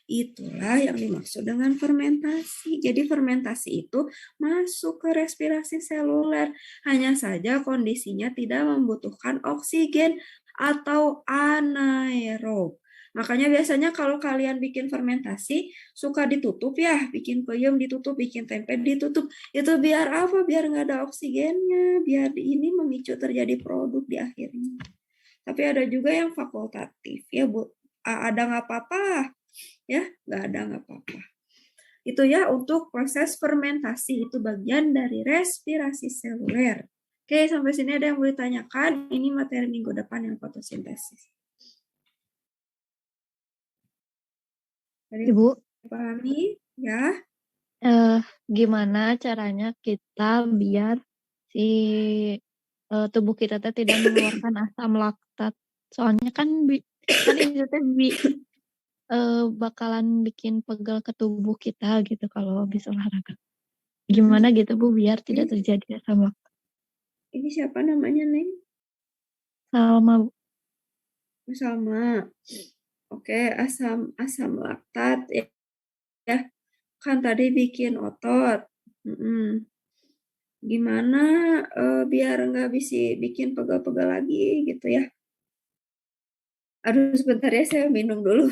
Itulah yang dimaksud dengan fermentasi. Jadi fermentasi itu masuk ke respirasi seluler. Hanya saja kondisinya tidak membutuhkan oksigen atau anaerob. Makanya biasanya kalau kalian bikin fermentasi, suka ditutup ya, bikin peyem ditutup, bikin tempe ditutup. Itu biar apa? Biar nggak ada oksigennya, biar ini memicu terjadi produk di akhirnya. Tapi ada juga yang fakultatif, ya Bu. Ada nggak apa-apa, ya nggak ada nggak apa-apa. Itu ya untuk proses fermentasi, itu bagian dari respirasi seluler. Oke, sampai sini ada yang mau ditanyakan? Ini materi minggu depan yang fotosintesis. Ibu, Pahami ya? gimana caranya kita biar si tubuh kita tidak mengeluarkan asam laktat? Soalnya kan kan itu bakalan bikin pegel ke tubuh kita gitu kalau habis olahraga. Gimana gitu Bu biar tidak terjadi asam laktat? Ini siapa namanya, Neng? Salma Bu. Sama. Oke, asam laktat ya. Kan tadi bikin otot. Gimana biar nggak bisa bikin pegel-pegel lagi gitu ya. Aduh, sebentar ya, saya minum dulu.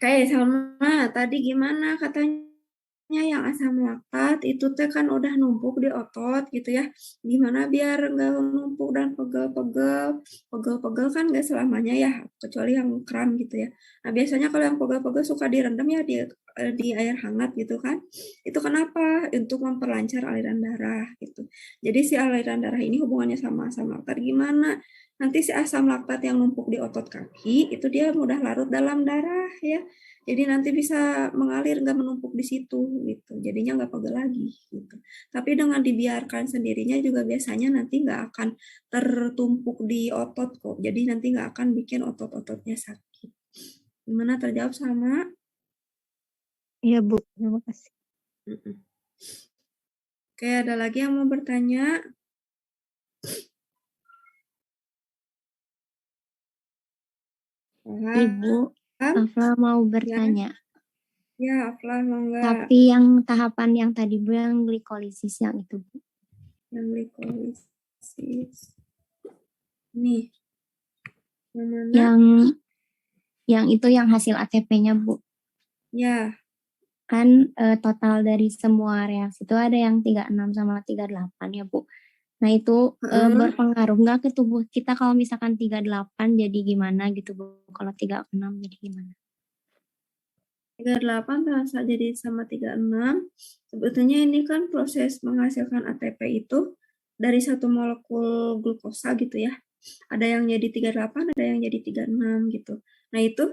Oke, Salma, tadi gimana katanya? yang asam laktat itu teh kan udah numpuk di otot gitu ya. Gimana biar nggak numpuk dan pegel-pegel. Pegel-pegel kan nggak selamanya ya, kecuali yang kram gitu ya. Nah biasanya kalau yang pegel-pegel suka direndam ya di air hangat gitu kan. Itu kenapa? Untuk memperlancar aliran darah gitu. Jadi si aliran darah ini hubungannya sama asam laktat gimana? Nanti si asam laktat yang numpuk di otot kaki itu dia mudah larut dalam darah ya. Jadi nanti bisa mengalir, nggak menumpuk di situ gitu. Jadinya nggak pegel lagi gitu. Tapi dengan dibiarkan sendirinya juga biasanya nanti nggak akan tertumpuk di otot kok. Jadi nanti nggak akan bikin otot-ototnya sakit. Gimana, terjawab sama? Iya, Bu. Terima kasih. Mm-mm. Oke, ada lagi yang mau bertanya? Ibu, Afla mau bertanya. Ya, Afla mau nggak? Tapi yang tahapan yang tadi Bu yang glikolisis yang itu Bu. Yang glikolisis. Nih. Yang mana? Yang itu yang hasil ATP-nya Bu. Ya. Kan total dari semua reaksi itu ada yang 36 sama 38 ya Bu. Nah itu berpengaruh nggak ke tubuh kita kalau misalkan 38 jadi gimana gitu Bu? Kalau 36 jadi gimana? 38 terasa jadi sama 36. Sebetulnya ini kan proses menghasilkan ATP itu dari satu molekul glukosa gitu ya. Ada yang jadi 38, ada yang jadi 36 gitu. Nah itu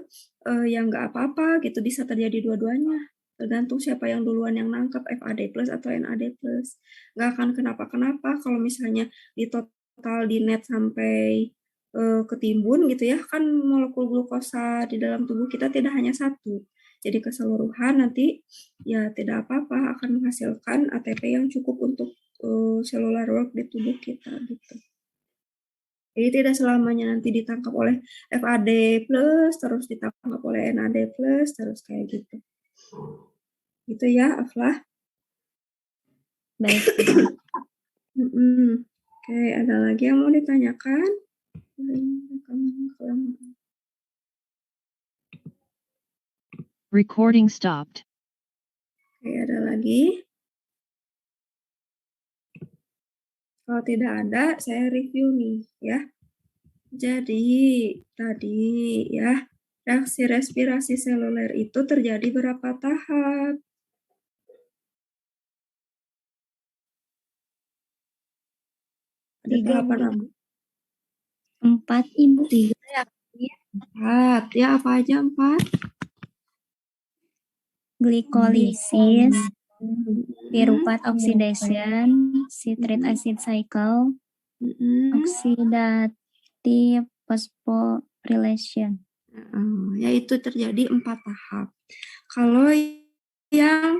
yang nggak apa-apa gitu, bisa terjadi dua-duanya. Tergantung siapa yang duluan yang nangkep FAD plus atau NAD plus. Nggak akan kenapa-kenapa kalau misalnya di total di net sampai ketimbun gitu ya, kan molekul glukosa di dalam tubuh kita tidak hanya satu. Jadi keseluruhan nanti ya tidak apa-apa akan menghasilkan ATP yang cukup untuk cellular work di tubuh kita gitu. Jadi tidak selamanya nanti ditangkap oleh FAD plus, terus ditangkap oleh NAD plus, terus kayak gitu. Gitu ya, Aflah. Baik. Oke, ada lagi yang mau ditanyakan? Recording stopped. Oke, ada lagi? Kalau tidak ada, saya review nih ya. Jadi, tadi ya, reaksi respirasi seluler itu terjadi berapa tahap? Ada 3 tahapan apa? 4 Ibu. 3 ya? 4. Ya, apa aja 4? Glikolisis, piruvat oxidation, citric acid cycle, oxidative phosphorylation. Yaitu terjadi 4 tahap. Kalau yang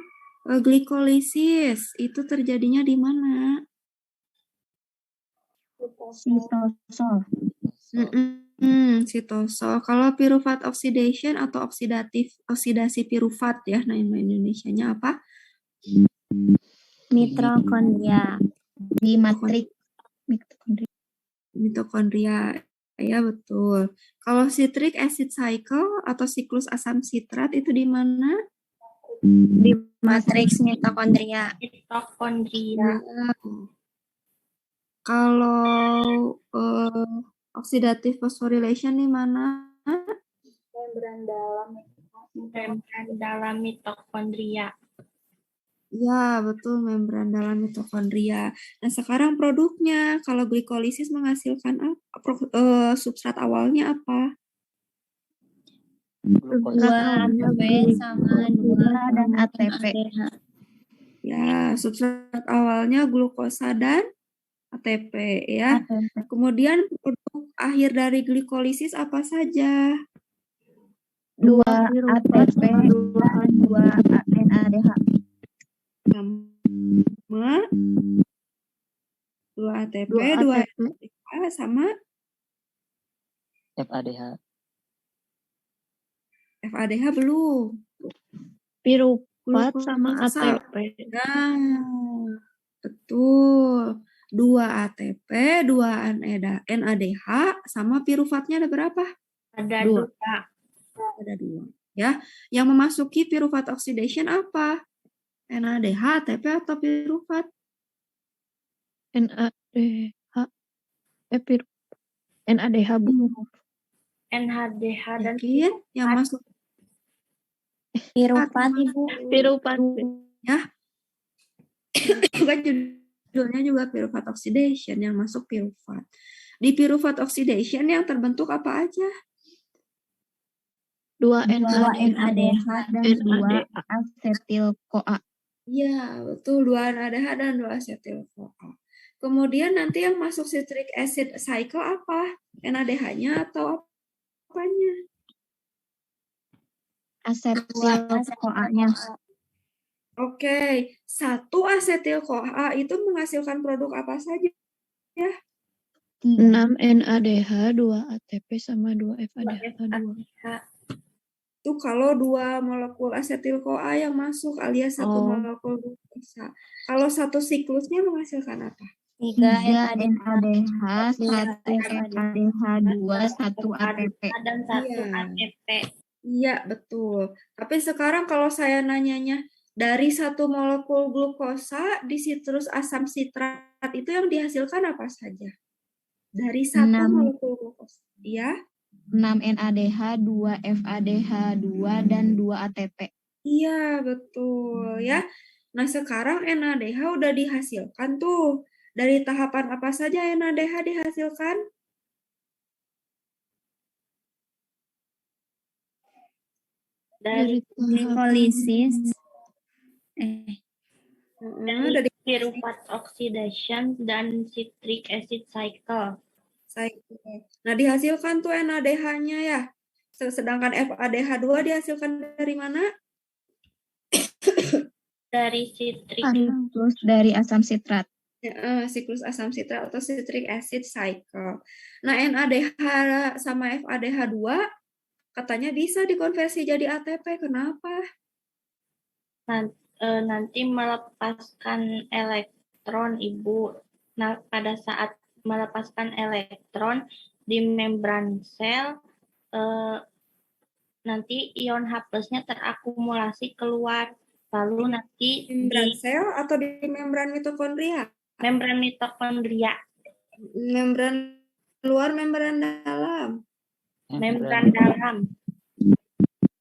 glikolisis itu terjadinya di mana? Sitosol. Sitosol. Kalau piruvat oxidation atau oksidasi piruvat ya, nah Indonesianya apa? Mitokondria. Di matrik mitokondria. Ya, betul. Kalau citric acid cycle atau siklus asam sitrat itu di mana? Di matriks mitokondria. Mitokondria. Kalau oxidative phosphorylation di mana? Membran dalam mitokondria. Ya, betul, membran dalam mitokondria. Nah, sekarang produknya, kalau glikolisis menghasilkan substrat awalnya apa? 2 ATP sama 2 dan ATP. Ya, substrat awalnya glukosa dan ATP ya. Kemudian produk akhir dari glikolisis apa saja? 2 ATP, 2 NADH. Sama 2 ATP, 2 NADH sama FADH. FADH belum. Piruvat sama ATP. Nah, betul. 2 ATP, 2 NADH, sama piruvatnya ada berapa? Ada 2. Ada 2. Ya, yang memasuki piruvat oxidation apa? NADH, ATP atau piruvat? NADH, NADH, Bu. NHDH dan Yakin? Yang masuk Piruvat, Ibu. Piruvat. ya. Kan judulnya juga piruvat oxidation, yang masuk piruvat. Di piruvat oxidation yang terbentuk apa aja? 2 2 NADH NADH dan 2 asetil-CoA. Iya, betul. 2 NADH dan 2 asetil-CoA. Kemudian nanti yang masuk citric acid cycle apa? NADH-nya atau apanya? Asetil-CoA-nya. Oke, 1 asetil-CoA itu menghasilkan produk apa saja? 6 NADH, 2 ATP sama 2 FADH2. Itu kalau 2 molekul asetil-CoA yang masuk alias 1 Oh. molekul glukosa. Kalau 1 siklusnya menghasilkan apa? 3 NADH, 1 FADH2, 1 ATP. dan 1 Iya. ATP. Iya, betul. Tapi sekarang kalau saya nanyanya dari 1 molekul glukosa di sitrus asam sitrat itu yang dihasilkan apa saja? Dari 1 6. molekul glukosa. Iya? 6 NADH, 2 FADH2, dan 2 ATP. Iya, betul ya. Nah, sekarang NADH udah dihasilkan tuh. Dari tahapan apa saja NADH dihasilkan? Dari glikolisis. Dari piruvat oxidation dan citric acid cycle. Nah, dihasilkan tuh NADH-nya ya. Sedangkan FADH2 dihasilkan dari mana? Dari citric Siklus dari asam sitrat. Siklus asam sitrat atau citric acid cycle. Nah, NADH sama FADH2 katanya bisa dikonversi jadi ATP. Kenapa? nanti melepaskan elektron, Ibu. Nah, pada saat melepaskan elektron di membran sel, nanti ion H+-nya terakumulasi keluar. Lalu nanti Membran di sel atau di membran mitokondria? membran mitokondria. Membran luar, membran dalam? Membran dalam.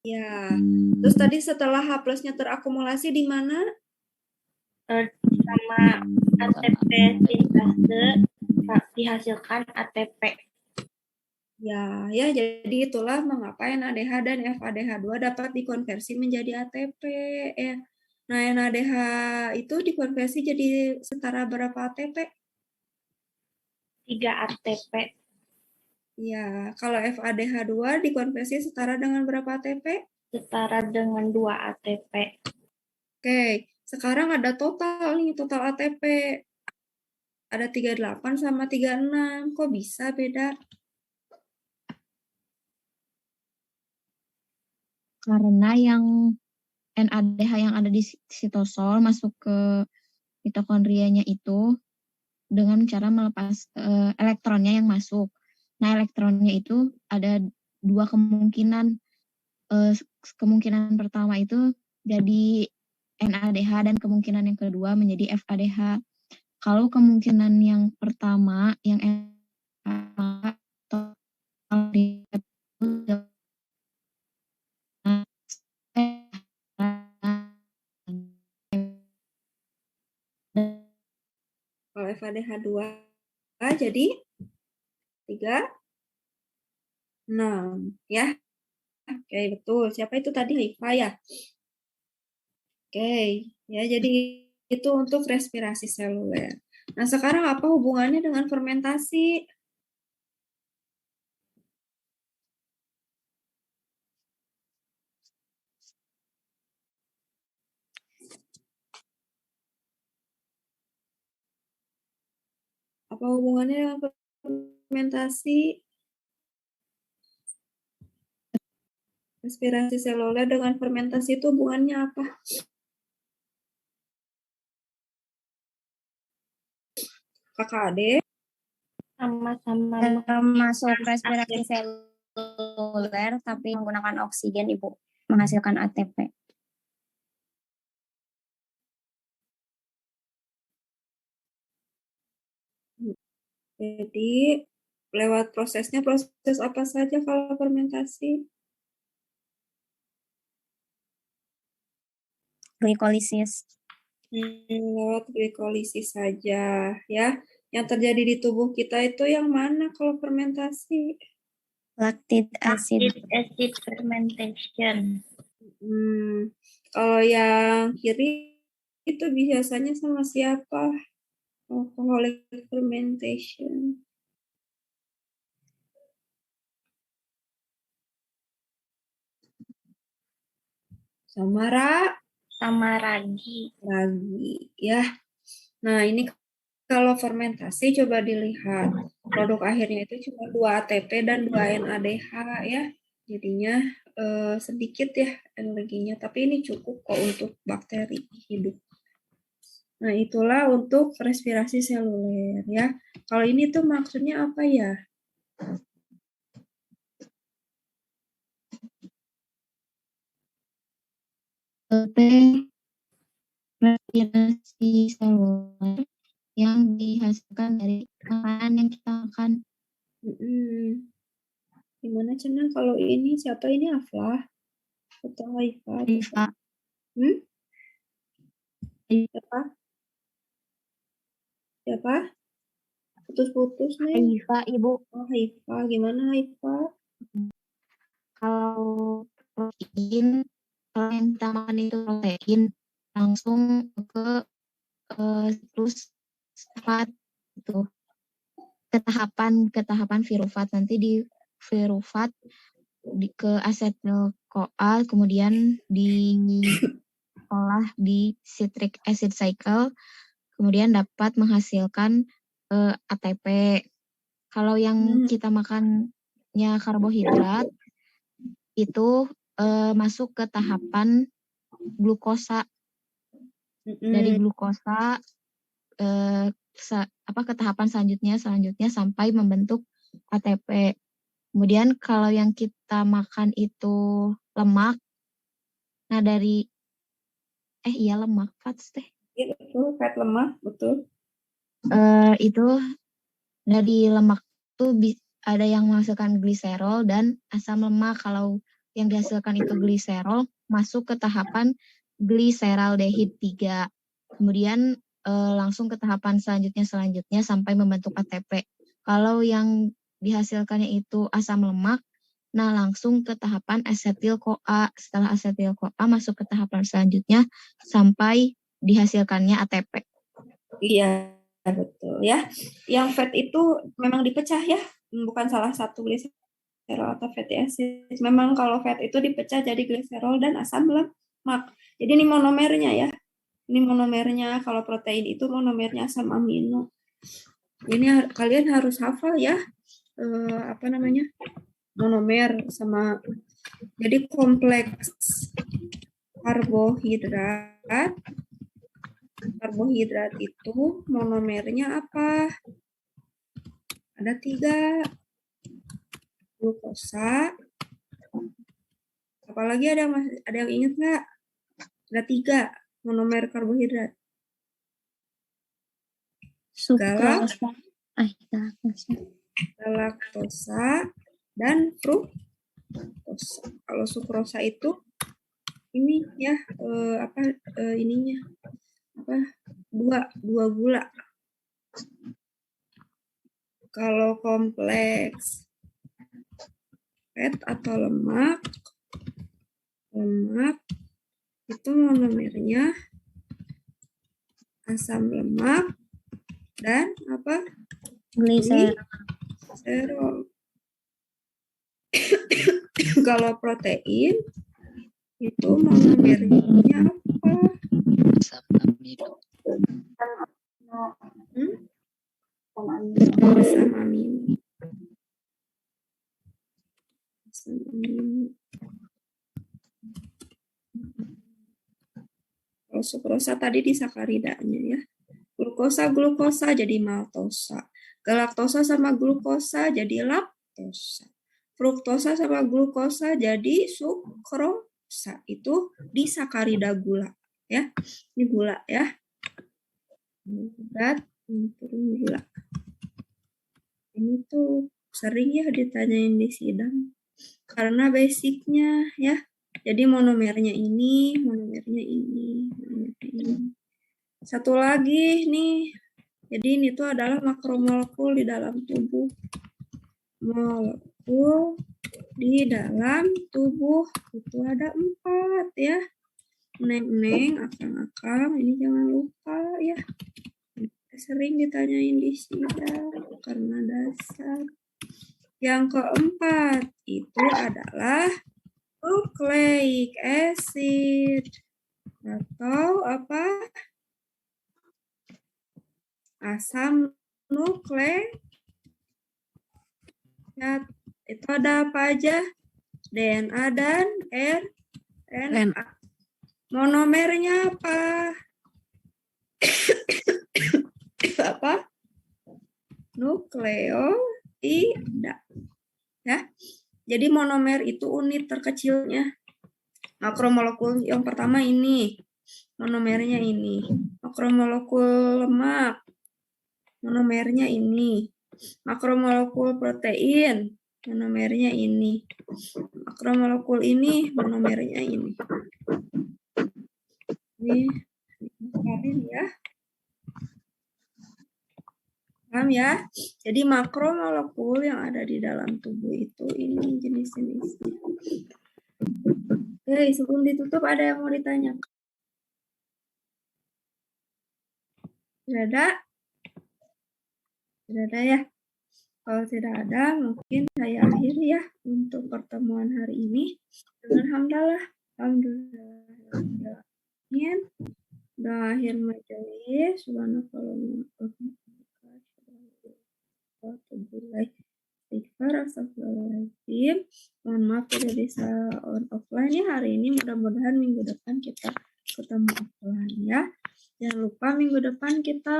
Ya. Terus tadi setelah H+-nya terakumulasi di mana? Sama ATP sintase dihasilkan ATP. Ya, jadi itulah mengapa NADH dan FADH2 dapat dikonversi menjadi ATP. Ya. Nah, NADH itu dikonversi jadi setara berapa ATP? 3 ATP. Ya, kalau FADH2 dikonversi setara dengan berapa ATP? Setara dengan 2 ATP. Oke, sekarang ada total ATP. Ada 38 sama 36. Kok bisa beda? Karena yang NADH yang ada di sitosol masuk ke mitokondrianya itu dengan cara melepas elektronnya yang masuk. Nah, elektronnya itu ada 2 kemungkinan. Kemungkinan pertama itu jadi NADH dan kemungkinan yang kedua menjadi FADH. Kalau kemungkinan yang pertama yang Kalau FADH2 jadi 3, 6 ya. Oke, betul. Siapa itu tadi? Haifa ya? Oke, ya jadi itu untuk respirasi seluler. Nah, sekarang apa hubungannya dengan fermentasi? Apa hubungannya dengan fermentasi? Respirasi seluler dengan fermentasi itu hubungannya apa? Kakak Ade? Sama-sama Masuk respirasi seluler tapi menggunakan oksigen, Ibu, menghasilkan ATP. Jadi lewat prosesnya, proses apa saja kalau fermentasi? Glikolisis. Lewat glikolisis saja ya. Yang terjadi di tubuh kita itu yang mana kalau fermentasi? Lactic acid. Lactic acid fermentation. Kalau yang kiri itu biasanya sama siapa? Alcoholic fermentation. Sama ragi ya. Nah, ini kalau fermentasi coba dilihat. Produk akhirnya itu cuma 2 ATP dan 2 NADH ya. Jadinya sedikit ya energinya, tapi ini cukup kok untuk bakteri hidup. Nah, itulah untuk respirasi seluler ya. Kalau ini tuh maksudnya apa ya? Respirasi seluler yang dihasilkan dari makanan yang kita makan. Gimana Cina kalau ini siapa ini Aflah atau Haifa? Siapa? Putus-putus nih. Haifa, Ibu. Oh, Haifa. Gimana Haifa? Kalau protein, kalau yang kita makan itu protein, langsung ke siklus fat itu ketahapan pirufat, nanti di pirufat ke asetil-CoA, kemudian diolah di citric acid cycle, kemudian dapat menghasilkan ATP. Kalau yang kita makannya karbohidrat itu masuk ke tahapan glukosa. Dari glukosa ke tahapan selanjutnya sampai membentuk ATP. Kemudian kalau yang kita makan itu lemak, nah dari lemak, fats teh. Iya betul, fat lemak, betul. Itu dari lemak tuh ada yang menghasilkan gliserol dan asam lemak. Kalau yang dihasilkan itu gliserol masuk ke tahapan gliseraldehid 3. Kemudian langsung ke tahapan selanjutnya sampai membentuk ATP. Kalau yang dihasilkannya itu asam lemak, nah langsung ke tahapan asetil-CoA. Setelah asetil-CoA masuk ke tahapan selanjutnya sampai dihasilkannya ATP. Iya, betul ya. Yang fat itu memang dipecah ya, bukan salah satu gliserol atau fatty acid. Memang kalau fat itu dipecah jadi gliserol dan asam lemak. Jadi ini monomernya ya. Ini monomernya, kalau protein itu monomernya asam amino. Ini kalian harus hafal ya. Monomer sama, jadi kompleks karbohidrat itu monomernya apa? Ada 3, glukosa. Apalagi ada yang ingat nggak? Ada 3 monomer karbohidrat. Galaktosa dan fruktosa. Kalau sukrosa itu ini ya dua gula. Kalau kompleks fat atau lemak itu monomernya asam lemak dan apa? Gliserol. Kalau protein itu monomernya apa? Asam amino. Asam amino. Kalau sukrosa tadi disakaridanya ya. Glukosa jadi maltosa. Galaktosa sama glukosa jadi laktosa. Fruktosa sama glukosa jadi sukrosa. Itu disakarida gula ya. Ini gula ya. Gula. Ini tuh sering ya ditanyain di sidang. Karena basicnya ya. Jadi monomernya ini, monomernya ini, monomernya ini. Satu lagi nih. Jadi ini tuh adalah makromolekul di dalam tubuh. Molekul di dalam tubuh itu ada 4 ya. Neng, akang, ini jangan lupa ya. Sering ditanyain di sidang karena dasar. Yang keempat itu adalah nucleic acid atau apa? Asam nukleat. Itu ada apa aja? DNA dan RNA. Monomernya apa? Apa? Nukleotida. Ya. Jadi monomer itu unit terkecilnya. Makromolekul yang pertama ini. Monomernya ini. Makromolekul lemak. Monomernya ini. Makromolekul protein. Monomernya ini. Makromolekul ini. Monomernya ini. Ini kalian ya. Paham ya? Jadi makromolekul yang ada di dalam tubuh itu ini jenis-jenisnya. Oke, sebelum ditutup ada yang mau ditanya? Tidak ada? Tidak ada ya? Kalau tidak ada, mungkin saya akhiri ya untuk pertemuan hari ini. Dengan hamdalah. Alhamdulillah. Akhir majelis. Subhanallah. Mohon maaf tidak bisa offline ya hari ini. Mudah-mudahan minggu depan kita ketemu offline ya. Jangan lupa minggu depan kita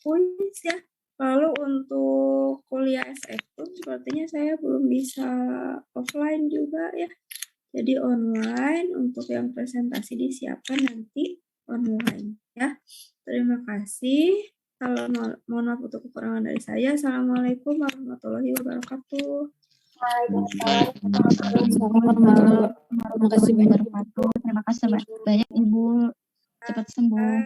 kuis ya. Lalu untuk kuliah SF tuh sepertinya saya belum bisa offline juga ya. Jadi online untuk yang presentasi disiapkan nanti online ya. Terima kasih. Mohon maaf untuk kekurangan dari saya. Assalamualaikum warahmatullahi wabarakatuh. Terima kasih banyak. Terima kasih banyak Ibu. Cepat sembuh.